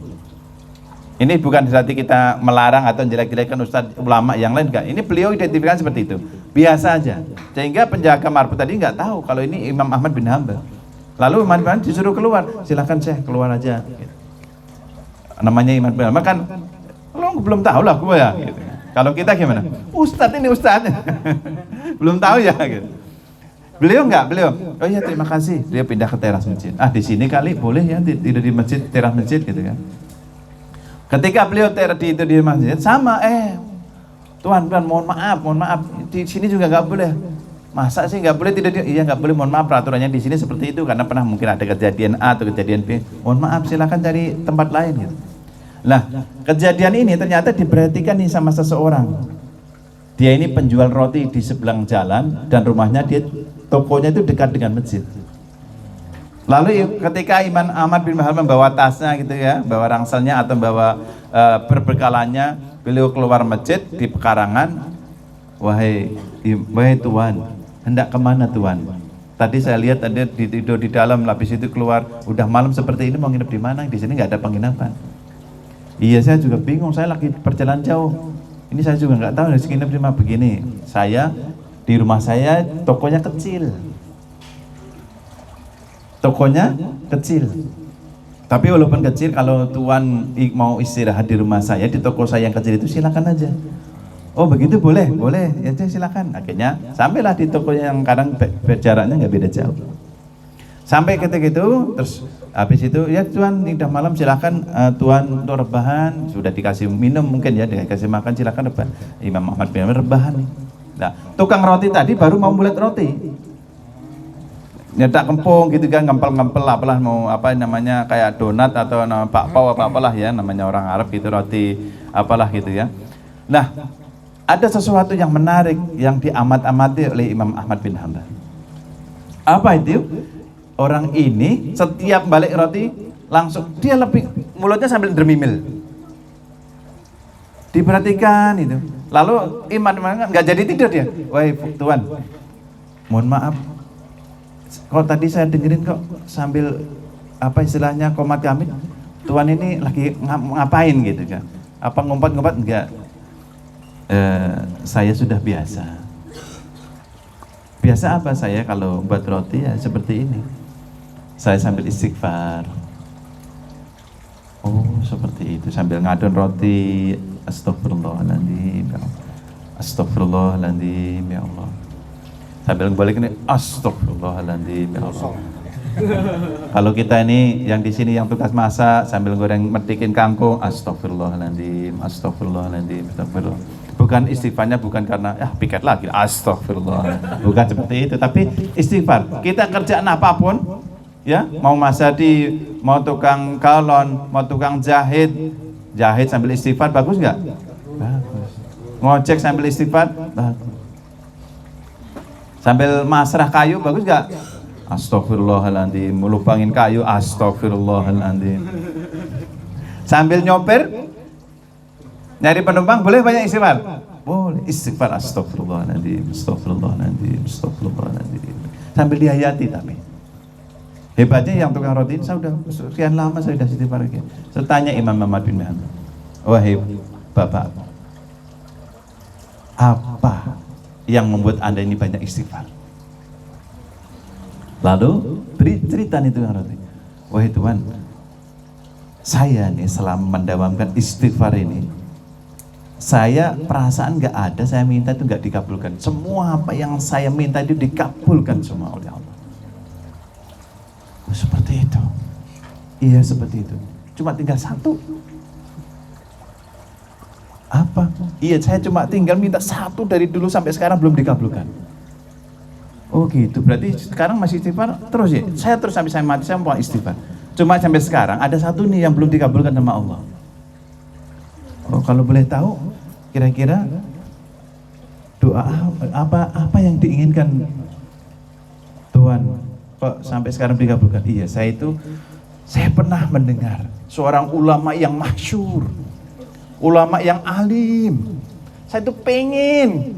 Speaker 1: Ini bukan berarti kita melarang atau jelek-jelekkan ustadz ulama yang lain, enggak. Ini beliau identifikasi seperti itu, biasa aja. Sehingga penjaga marbot tadi nggak tahu kalau ini Imam Ahmad bin Hanbal. Lalu Imam Ahmad disuruh keluar, silakan Syekh keluar aja. Namanya Imam bin Hanbal kan, lo belum tahu lah gue ya. Gitu. Kalau kita gimana? Ustadz ini ustadz, belum tahu ya. Gitu. Beliau, oh iya terima kasih. Dia pindah ke teras masjid. Di sini kali boleh ya tidur di masjid, teras masjid gitu kan. Ketika beliau tidur di masjid, sama Tuhan mohon maaf, di sini juga nggak boleh. Masa sih nggak boleh tidur? Iya nggak boleh, mohon maaf peraturannya di sini seperti itu karena pernah mungkin ada kejadian A atau kejadian B. Mohon maaf, silakan cari tempat lain gitu. Nah, kejadian ini ternyata diperhatikan nih sama seseorang. Dia ini penjual roti di sebelah jalan dan rumahnya tokonya itu dekat dengan masjid. Lalu ketika Imam Ahmad bin Hanbal membawa tasnya gitu ya, bawa rangselnya atau bawa berbekalannya, beliau keluar masjid di pekarangan. Wahai Tuan, hendak kemana Tuan? Tadi saya lihat ada tidur di dalam, habis itu keluar. Udah malam seperti ini mau nginep di mana? Di sini nggak ada penginapan. Iya saya juga bingung, saya lagi perjalanan jauh. Ini saya juga nggak tahu harus nginep di mana. Begini, saya di rumah saya tokonya kecil. Tokonya kecil. Tapi walaupun kecil, kalau Tuan mau istirahat di rumah saya, di toko saya yang kecil itu silakan aja. Oh begitu boleh, ya silakan. Akhirnya sampailah di toko yang kadang jaraknya nggak beda jauh. Sampai ketika itu, terus habis itu ya Tuan udah malam silakan Tuan untuk rebahan. Sudah dikasih minum mungkin ya, dikasih makan silakan rebahan. Imam Ahmad bin Hanbal rebahan. Nah tukang roti tadi baru mau bulat roti. Nyetak kempung gitu kan, ngempel-ngempel apalah mau apa namanya kayak donat atau bakpao apalah ya namanya orang Arab gitu, roti apalah gitu ya. Nah ada sesuatu yang menarik yang diamat-amati oleh Imam Ahmad bin Hanbal. Apa itu? Orang ini setiap balik roti langsung dia lebih mulutnya sambil dermimil. Diperhatikan itu. Lalu Imam nggak jadi tidur dia. Wahai Tuan, mohon maaf. Kok tadi saya dengerin kok sambil apa istilahnya qomat kamit. Tuan ini lagi ngapain gitu kan? Apa ngumpat-ngumpat enggak? Saya sudah biasa. Biasa apa saya kalau buat roti ya seperti ini. Saya sambil istighfar. Oh seperti itu, sambil ngadon roti. Astagfirullahaladzim ya Allah. Astagfirullahaladzim ya Allah. Sambil balik ini astagfirullahaladzim, ya Allah. Kalau kita ini yang di sini yang tugas masak sambil goreng metikin kangkung, astagfirullahaladzim, astagfirullahaladzim, astagfirullah. Bukan istighfarnya bukan karena piket lagi, astagfirullah. Bukan seperti itu, tapi istighfar. Kita kerjaan apapun, ya, mau masadi, mau tukang galon, mau tukang jahit sambil istighfar, bagus nggak? Bagus. Ngojek sambil istighfar, bagus. Sambil masrah kayu, bagus nggak? Astagfirullahaladzim, melubangin kayu, astagfirullahaladzim. Sambil nyopir, nyari penumpang, boleh banyak istighfar? Boleh, istighfar, astagfirullahaladzim, astagfirullahaladzim, astagfirullahaladzim. Sambil dihayati tapi. Hebatnya yang tukang roti ini, saya sudah sekian lama saya sudah istighfar. Saya tanya Imam Ahmad bin Hanbal, wahai Bapak, apa yang membuat Anda ini banyak istighfar? Lalu beri cerita nih tukang roti, wahai Tuhan, saya nih selama mendawamkan istighfar ini, saya perasaan nggak ada, saya minta itu nggak dikabulkan. Semua apa yang saya minta itu dikabulkan semua oleh Allah. Oh, seperti itu. Iya seperti itu. Cuma tinggal satu. Apa? Iya, saya cuma tinggal minta satu dari dulu sampai sekarang belum dikabulkan. Oh gitu, berarti sekarang masih istighfar terus ya? Saya terus sampai saya mati, saya mau istighfar. Cuma sampai sekarang ada satu nih yang belum dikabulkan sama Allah. Oh, kalau boleh tahu, kira-kira doa apa yang diinginkan Tuhan kok sampai sekarang dikabulkan? Iya, saya pernah mendengar seorang ulama yang masyhur, ulama yang alim. Saya itu pengen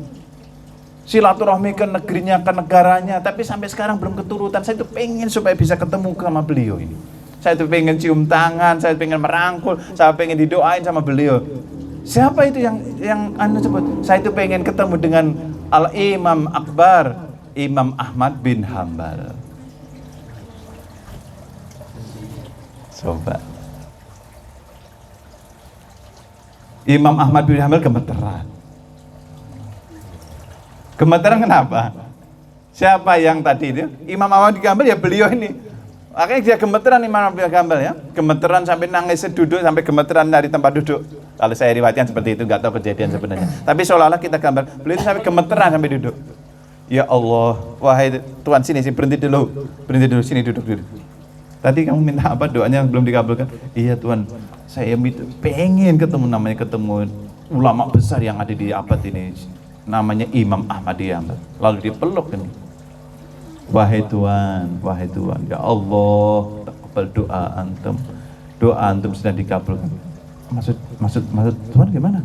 Speaker 1: silaturahmi ke negerinya, ke negaranya, tapi sampai sekarang belum keturutan. Saya itu pengen supaya bisa ketemu sama beliau ini. Saya itu pengen cium tangan, saya pengen merangkul, saya pengen didoain sama beliau. Siapa itu yang anu sebut? Saya itu pengen ketemu dengan Al-Imam Akbar, Imam Ahmad bin Hanbal. Coba. Imam Ahmad bin Hanbal gemeteran. Gemeteran kenapa? Siapa yang tadi itu? Imam Ahmad bin Hanbal, ya beliau ini. Makanya dia gemeteran Imam Ahmad bin Hanbal ya. Gemeteran sampai nangis duduk, sampai gemeteran dari tempat duduk. Kalau saya riwayatkan seperti itu, nggak tahu kejadian sebenarnya. Tapi seolah-olah kita gambar, beliau itu sampai gemeteran sampai duduk. Ya Allah, wahai Tuhan, sini berhenti dulu, sini duduk. Tadi kamu minta apa, doanya belum dikabulkan? Iya Tuhan, saya pengen ketemu ulama besar yang ada di abad ini. Namanya Imam Ahmad bin Hanbal. Lalu dia peluk ini. Wahai Tuhan, ya Allah, takbal doa antum sudah dikabulkan. Maksud Tuhan gimana?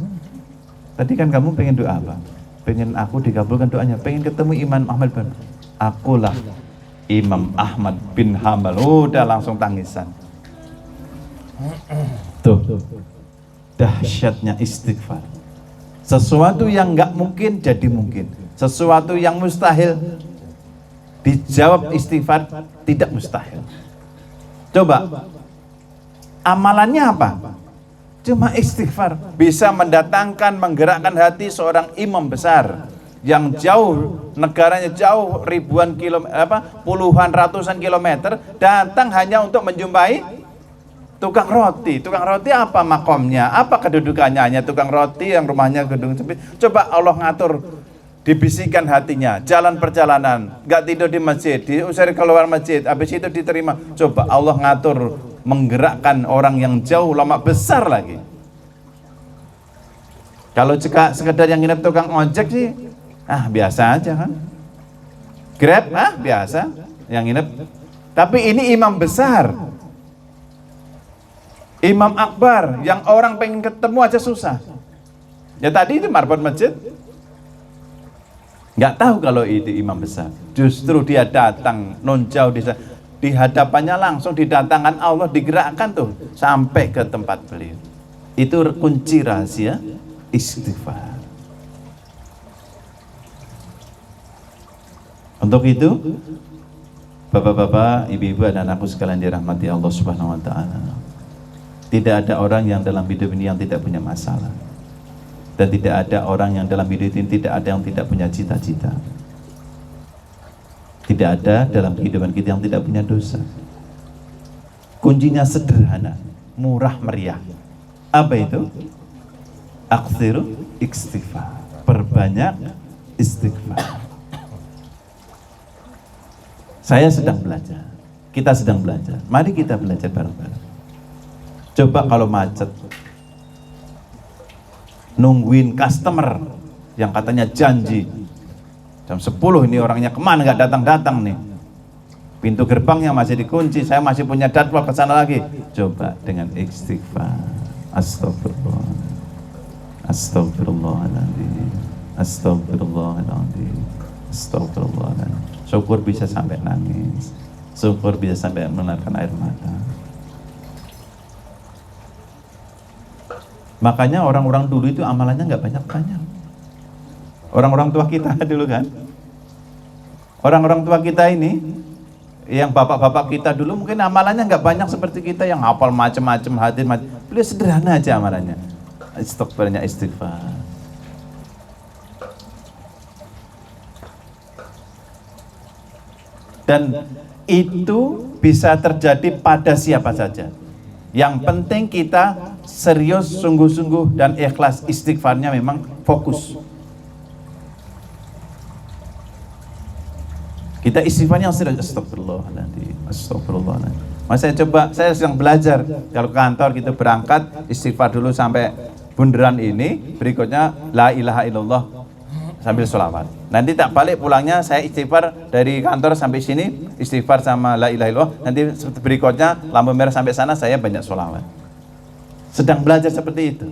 Speaker 1: Tadi kan kamu pengen doa apa? Pengen aku dikabulkan doanya, pengen ketemu Imam Ahmad bin Hanbal. Akulah Imam Ahmad bin Hanbal. Udah langsung tangisan. Tuh, dahsyatnya istighfar. Sesuatu yang nggak mungkin jadi mungkin. Sesuatu yang mustahil dijawab istighfar, tidak mustahil. Coba, amalannya apa? Cuma istighfar bisa mendatangkan, menggerakkan hati seorang imam besar yang jauh, negaranya jauh ribuan puluhan ratusan kilometer, datang hanya untuk menjumpai tukang roti. Tukang roti apa makomnya? Apa kedudukannya? Hanya tukang roti yang rumahnya gedung sempit. Coba Allah ngatur, dibisikkan hatinya, jalan perjalanan, gak tidur di masjid, diusir keluar masjid, habis itu diterima. Coba Allah ngatur, menggerakkan orang yang jauh, lama besar lagi. Kalau sekedar yang nginep tukang ojek sih, biasa aja kan. Grab, biasa yang nginep. Tapi ini imam besar, Imam Akbar, yang orang pengen ketemu aja susah. Ya tadi itu marbot masjid, nggak tahu kalau itu imam besar. Justru dia datang non jauh di hadapannya langsung didatangkan Allah, digerakkan tuh sampai ke tempat beliau. Itu kunci rahasia istighfar. Untuk itu, bapak-bapak, ibu-ibu, dan anakku sekalian dirahmati Allah Subhanahu wa taala. Tidak ada orang yang dalam hidup ini yang tidak punya masalah. Dan tidak ada orang yang dalam hidup ini tidak ada yang tidak punya cita-cita. Tidak ada dalam kehidupan kita yang tidak punya dosa. Kuncinya sederhana, murah meriah. Apa itu? Aktsiru istighfar. Perbanyak istighfar. Saya sedang belajar, kita sedang belajar. Mari kita belajar bareng-bareng. Coba kalau macet, nungguin customer yang katanya janji jam 10 ini orangnya kemana nggak datang-datang nih, pintu gerbangnya masih dikunci, saya masih punya jadwal ke sana lagi. Coba dengan istighfar, astagfirullah, astagfirullahaladzim, astagfirullahaladzim, astagfirullahaladzim. Syukur bisa sampai nangis, syukur bisa sampai mengeluarkan air mata. Makanya orang-orang dulu itu amalannya nggak banyak-banyak. Orang-orang tua kita dulu kan, orang-orang tua kita ini, yang bapak-bapak kita dulu mungkin amalannya nggak banyak seperti kita yang hafal macam-macam hadis. Beliau sederhana aja amalannya, istighfarnya istighfar. Dan itu bisa terjadi pada siapa saja. Yang penting kita serius, sungguh-sungguh dan ikhlas, istighfarnya memang fokus. Kita istighfarnya serius, astagfirullahaladzim, astagfirullahaladzim. Mas saya sedang belajar. Kalau kantor kita berangkat istighfar dulu sampai bundaran ini, berikutnya la ilaha illallah sambil sholawat. Nanti tak balik pulangnya saya istighfar dari kantor sampai sini, istighfar sama la ilaha illallah. Nanti berikutnya lampu merah sampai sana saya banyak sholawat. Sedang belajar seperti itu.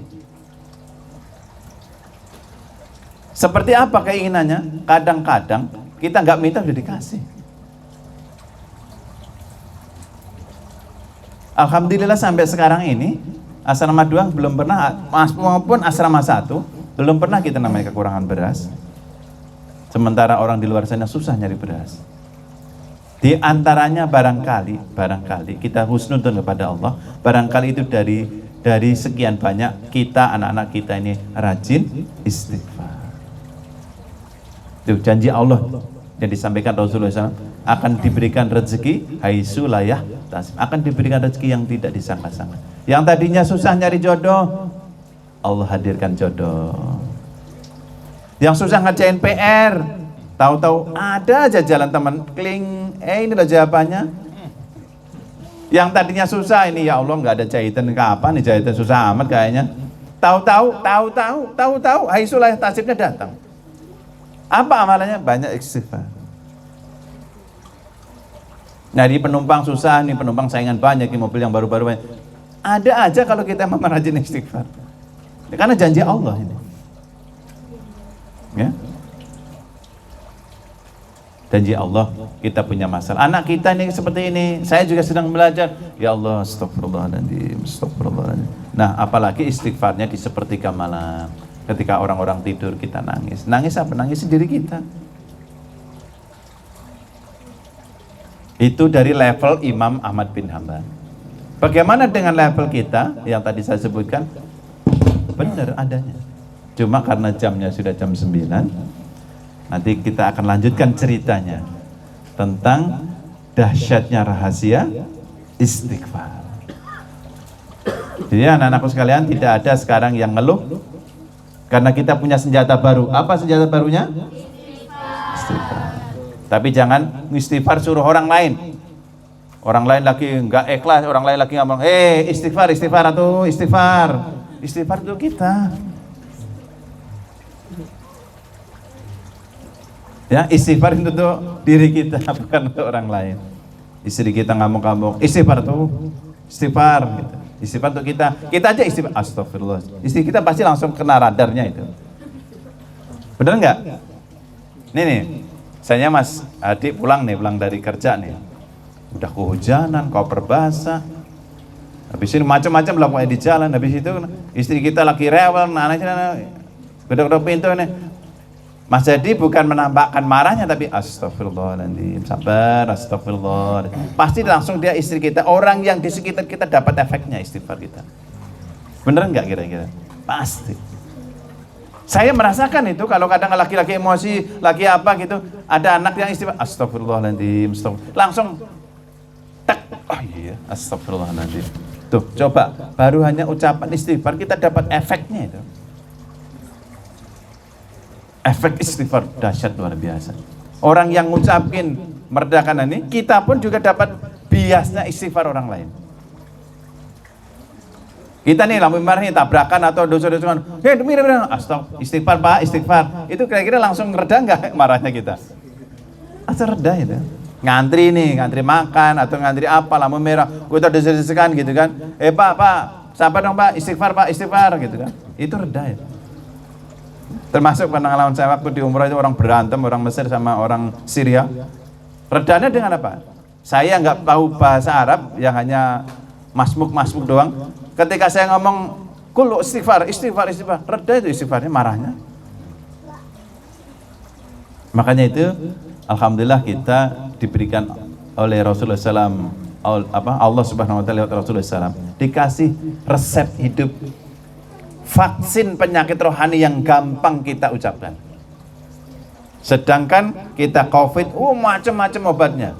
Speaker 1: Seperti apa keinginannya? Kadang-kadang kita nggak minta udah dikasih. Alhamdulillah sampai sekarang ini asrama 2 belum pernah, maupun asrama 1 belum pernah kita namanya kekurangan beras. Sementara orang di luar sana susah nyari beras. Di antaranya barangkali kita husnudon kepada Allah. Barangkali itu dari sekian banyak kita, anak-anak kita ini rajin istighfar. Itu janji Allah yang disampaikan Rasulullah SAW, akan diberikan rezeki haitsu la yahtasib, akan diberikan rezeki yang tidak disangka-sangka. Yang tadinya susah nyari jodoh, Allah hadirkan jodoh. Yang susah ngerjain PR, tahu-tahu ada aja jalan teman kling, ini loh jawabannya. Yang tadinya susah ini, ya Allah nggak ada jahitan, kapan nih jahitan susah amat kayaknya. Tahu-tahu haitsu la yahtasibnya datang. Apa amalannya? Banyak istighfar. Nyari penumpang susah nih, penumpang saingan banyak, di mobil yang baru-baru banyak. Ada aja kalau kita memang rajin istighfar. Karena janji Allah ini. Ya. Janji Allah, kita punya masalah. Anak kita ini seperti ini, saya juga sedang belajar. Ya Allah, astagfirullahaladzim, astagfirullahaladzim. Nah, apalagi istighfarnya di sepertiga malam. Ketika orang-orang tidur kita nangis. Nangis apa? Nangis sendiri kita. Itu dari level Imam Ahmad bin Hanbal. Bagaimana dengan level kita yang tadi saya sebutkan? Benar adanya. Cuma karena jamnya sudah jam 9, nanti kita akan lanjutkan ceritanya tentang dahsyatnya rahasia istighfar. Jadi anak-anakku sekalian, tidak ada sekarang yang ngeluh karena kita punya senjata baru. Apa senjata barunya? Istighfar. Tapi jangan istighfar suruh orang lain. Orang lain lagi nggak ikhlas, orang lain lagi ngomong, istighfar atau istighfar. Istighfar itu kita. Ya, istighfar itu untuk diri kita, bukan untuk orang lain. Istri kita ngamuk-ngamuk, istighfar tuh, istighfar gitu. Istighfar untuk kita aja istighfar, astagfirullah. Istri kita pasti langsung kena radarnya itu. Bener nggak? Nih, saya Mas Adi pulang dari kerja nih. Udah kehujanan, koper basah. Habis ini macam-macam lakukan di jalan. Habis itu istri kita lagi rewel, anaknya gedok-gedok pintu nih. Mas Adi bukan menampakkan marahnya, tapi astagfirullahaladzim, sabar, astagfirullah. Pasti langsung dia istri kita, orang yang di sekitar kita dapat efeknya istighfar kita. Bener nggak kira-kira? Pasti. Saya merasakan itu kalau kadang laki-laki emosi, laki apa gitu, ada anak yang istighfar, astagfirullahaladzim, langsung tak, oh iya, astagfirullahaladzim. Tuh, coba, baru hanya ucapan istighfar kita dapat efeknya itu. Efek istighfar dahsyat luar biasa. Orang yang ngucapin meredakan ini, kita pun juga dapat biasnya istighfar orang lain. Kita nih lampu merah nih tabrakan atau dosa-dosa, istighfar Pak, istighfar. Itu kira-kira langsung reda nggak marahnya kita? Asal reda itu. Ngantri nih, ngantri makan atau ngantri apa, lampu merah, kita dosa-dosakan gitu kan. Pak, sabar dong Pak, istighfar gitu kan. Itu reda ya. Termasuk pengalaman saya waktu di umrah itu orang berantem, orang Mesir sama orang Syria. Redanya dengan apa? Saya nggak tahu bahasa Arab, yang hanya masmuk doang. Ketika saya ngomong kul istighfar, reda itu istighfarnya, marahnya. Makanya itu alhamdulillah kita diberikan oleh Rasulullah SAW, Allah Subhanahu Wa Taala lewat Rasulullah SAW dikasih resep hidup, vaksin penyakit rohani yang gampang kita ucapkan. Sedangkan kita COVID, macam-macam obatnya.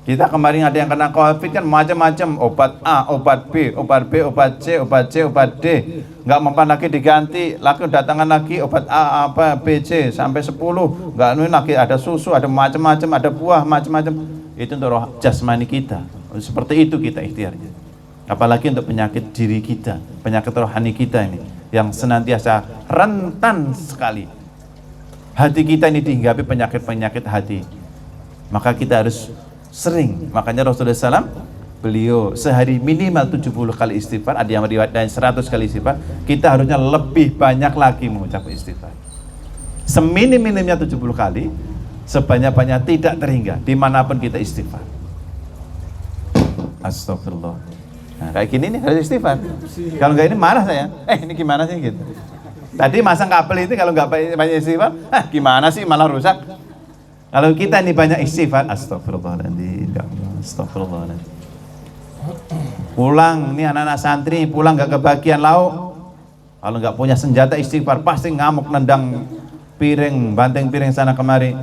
Speaker 1: Kita kemarin ada yang kena COVID kan macam-macam, obat A, obat B, obat B, obat C, obat C, obat D. Nggak mempan lagi diganti, lagi datangan lagi obat A, apa, B, C sampai 10. Nggak lagi ada susu, ada macam-macam, ada buah macam-macam. Itu untuk roh jasmani kita. Seperti itu kita ikhtiarnya. Apalagi untuk penyakit diri kita, penyakit rohani kita ini yang senantiasa rentan sekali. Hati kita ini dihinggapi penyakit-penyakit hati. Maka kita harus sering, makanya Rasulullah SAW beliau sehari minimal 70 kali istighfar, ada yang meriwayatkan 100 kali istighfar. Kita harusnya lebih banyak lagi mengucap istighfar, seminim-minimnya 70 kali, sebanyak-banyak tidak terhingga dimanapun kita istighfar. Astagfirullah. Nah, kayak gini nih harus istighfar. Kalau nggak ini marah saya, ini gimana sih gitu. Tadi masang kabel itu kalau nggak banyak istighfar, gimana sih, malah rusak. Kalau kita ini banyak istighfar, astagfirullahaladzim, astagfirullahaladzim. Pulang, ini anak-anak santri pulang gak kebagian lauk, kalau gak punya senjata istighfar pasti ngamuk, nendang piring, banting piring sana kemari.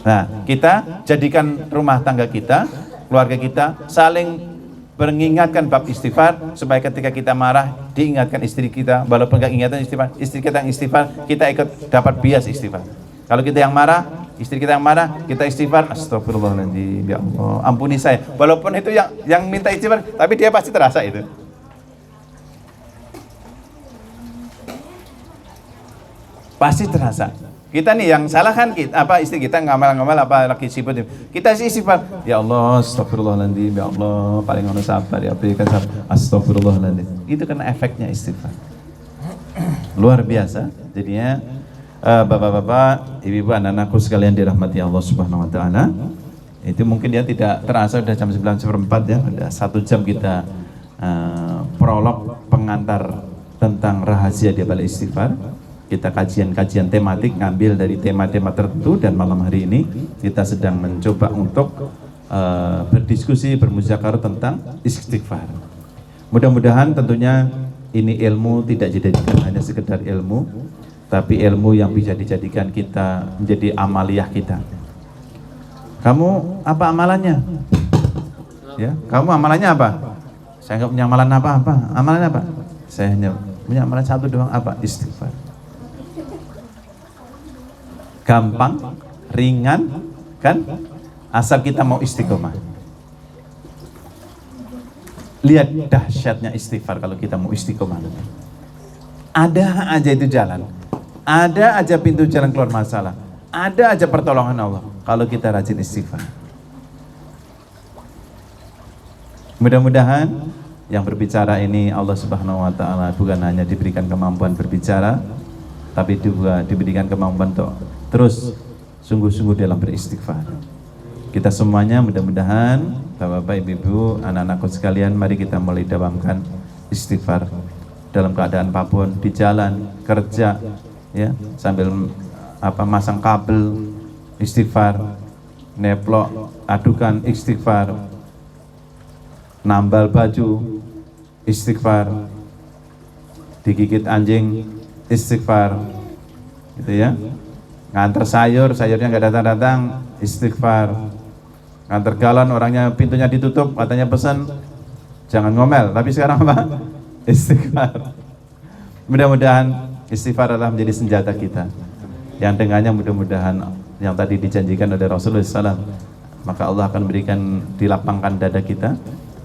Speaker 1: Nah, kita jadikan rumah tangga kita, keluarga kita saling mengingatkan bab istighfar, supaya ketika kita marah diingatkan istri kita, walaupun gak ingatkan istighfar, istri kita yang istighfar, kita ikut dapat bias istighfar. Kalau kita yang marah, istri kita yang marah, kita istighfar, astagfirullahaladzim, ya Allah, ampuni saya. Walaupun itu yang minta istighfar, tapi dia pasti terasa itu. Pasti terasa. Kita nih yang salah kan kita, istri kita ngamal-ngamal lagi sibuk. Kita sih istighfar, ya Allah, astagfirullahaladzim, ya Allah, paling ngono sabar, ya berikan sabar, astagfirullahaladzim. Itu kan efeknya istighfar. Luar biasa. Jadinya bapak-bapak, ibu-ibu, anak-anakku sekalian dirahmati Allah Subhanahu Wa Taala. Itu mungkin dia tidak terasa sudah jam 9:04 ya, sudah 1 jam kita prolog pengantar tentang rahasia di balik istighfar. Kita kajian-kajian tematik ngambil dari tema-tema tertentu, dan malam hari ini kita sedang mencoba untuk berdiskusi, bermusyawarah tentang istighfar. Mudah-mudahan tentunya ini ilmu tidak dijadikan hanya sekedar ilmu, tapi ilmu yang bisa dijadikan kita menjadi amaliyah kita. Kamu apa amalannya? Ya, kamu amalannya apa? Saya nggak punya amalan apa-apa. Amalannya apa? Saya hanya punya amalan satu doang, apa? Istighfar. Gampang, ringan, kan? Asal kita mau istiqomah. Lihat dahsyatnya istighfar kalau kita mau istiqomah. Ada aja itu jalan. Ada aja pintu jalan keluar masalah, ada aja pertolongan Allah kalau kita rajin istighfar. Mudah-mudahan yang berbicara ini Allah Subhanahu Wa Taala bukan hanya diberikan kemampuan berbicara, tapi juga diberikan kemampuan untuk terus sungguh-sungguh dalam beristighfar. Kita semuanya mudah-mudahan, bapak-bapak, ibu-ibu, anak-anakku sekalian, mari kita mulai dawamkan istighfar dalam keadaan apapun, di jalan, kerja, ya, sambil masang kabel istighfar, neplok adukan istighfar, nambal baju istighfar, digigit anjing istighfar, gitu ya. Nganter sayur, sayurnya nggak datang-datang, istighfar. Nganter galon, orangnya pintunya ditutup, katanya pesan, jangan ngomel. Tapi sekarang apa? Istighfar. Mudah-mudahan istighfar adalah menjadi senjata kita, yang dengannya mudah-mudahan yang tadi dijanjikan oleh Rasulullah SAW, maka Allah akan berikan, dilapangkan dada kita,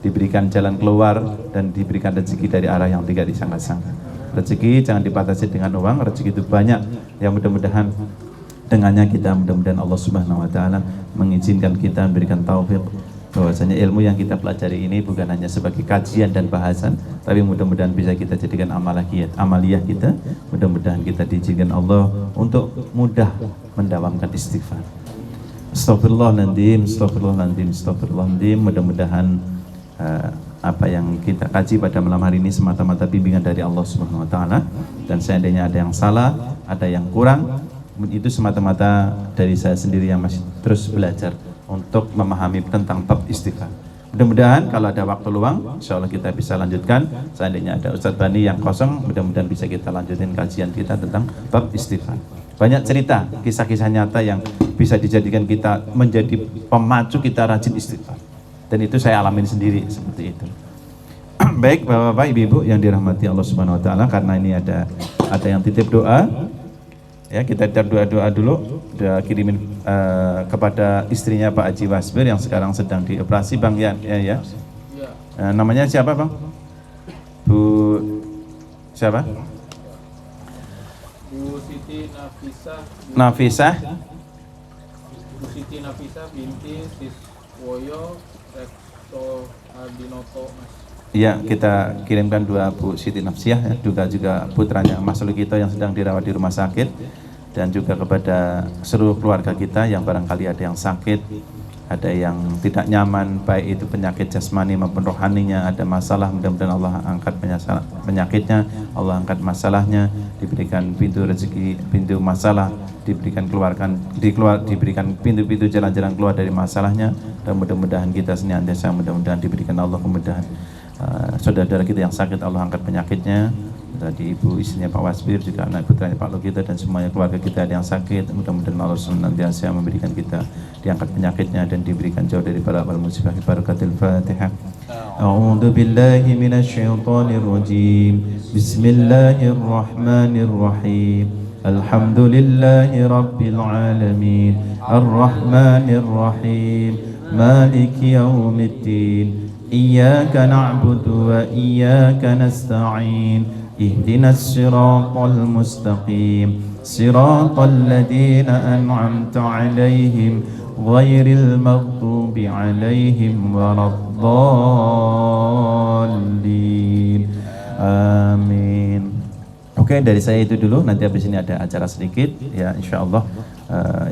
Speaker 1: diberikan jalan keluar, dan diberikan rezeki dari arah yang tidak disangka-sangka. Rezeki jangan dibatasi dengan uang, rezeki itu banyak, yang mudah-mudahan dengannya kita, mudah-mudahan Allah Subhanahu wa taala mengizinkan kita, memberikan taufik bahwasanya ilmu yang kita pelajari ini bukan hanya sebagai kajian dan bahasan, tapi mudah-mudahan bisa kita jadikan amaliyah kita. Mudah-mudahan kita diizinkan Allah untuk mudah mendawamkan istighfar. Astagfirullahaladzim, astagfirullahaladzim, astagfirullahaladzim. Mudah-mudahan apa yang kita kaji pada malam hari ini semata-mata bimbingan dari Allah Subhanahu wa taala, dan seandainya ada yang salah, ada yang kurang, itu semata-mata dari saya sendiri yang masih terus belajar untuk memahami tentang bab istighfar. Mudah-mudahan kalau ada waktu luang, insya Allah kita bisa lanjutkan. Seandainya ada Ustadz Bani yang kosong, mudah-mudahan bisa kita lanjutin kajian kita tentang bab istighfar. Banyak cerita, kisah-kisah nyata yang bisa dijadikan kita menjadi pemacu kita rajin istighfar. Dan itu saya alamin sendiri seperti itu. Baik Bapak-bapak, Ibu-ibu yang dirahmati Allah Subhanahu wa taala, karena ini ada yang titip doa. Ya, kita doa dulu, udah kirimin kepada istrinya Pak Haji Wasbir yang sekarang sedang dioperasi, Bang ya. Namanya siapa, Bang? Bu siapa?
Speaker 2: Bu Siti Nafisah.
Speaker 1: Nafisah.
Speaker 2: Bu Siti Nafisah binti Siswoyo Rekto Adinoto, Mas.
Speaker 1: Iya, kita kirimkan dua Bu Siti Nafsiah, ya, juga putranya Mas Lukito yang sedang dirawat di rumah sakit, dan juga kepada seluruh keluarga kita yang barangkali ada yang sakit, ada yang tidak nyaman, baik itu penyakit jasmani maupun rohaninya, ada masalah, mudah-mudahan Allah angkat penyakitnya, Allah angkat masalahnya, diberikan pintu rezeki, pintu masalah, diberikan diberikan pintu-pintu jalan-jalan keluar dari masalahnya, dan mudah-mudahan kita senantiasa mudah-mudahan diberikan Allah kemudahan. Saudara-saudara kita yang sakit, Allah angkat penyakitnya. Tadi ibu istrinya Pak Wasbir, juga anak putranya Pak Lukito, dan semuanya keluarga kita ada yang sakit, mudah-mudahan Allah senantiasa memberikan kita diangkat penyakitnya dan diberikan jauh dari bala musibah. Barakatul Fatihah. A'udzu billahi minasyaitonir rajim. Bismillahirrahmanirrahim. Alhamdulillahi rabbil alamin. Arrahmanir rahim. Maliki yaumiddin. Iyyaka na'budu wa iyyaka nasta'in. Ihdinas siratal mustaqim. Siratal ladzina an'amta 'alaihim ghairil maghdubi 'alaihim waladdallin. Amin. Oke, dari saya itu dulu. Nanti habis ini ada acara sedikit, ya, insyaallah.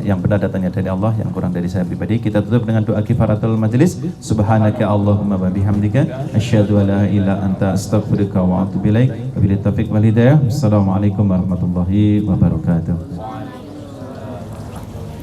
Speaker 1: Yang benar datangnya dari Allah, yang kurang dari saya pribadi. Kita tutup dengan doa kifaratul majlis. Subhanaka Allahumma wa bihamdika asyhadu an la ilaha illa anta astaghfiruka wa atubu ilaik. Wabillahi taufiq wal hidayah. Assalamualaikum warahmatullahi wabarakatuh.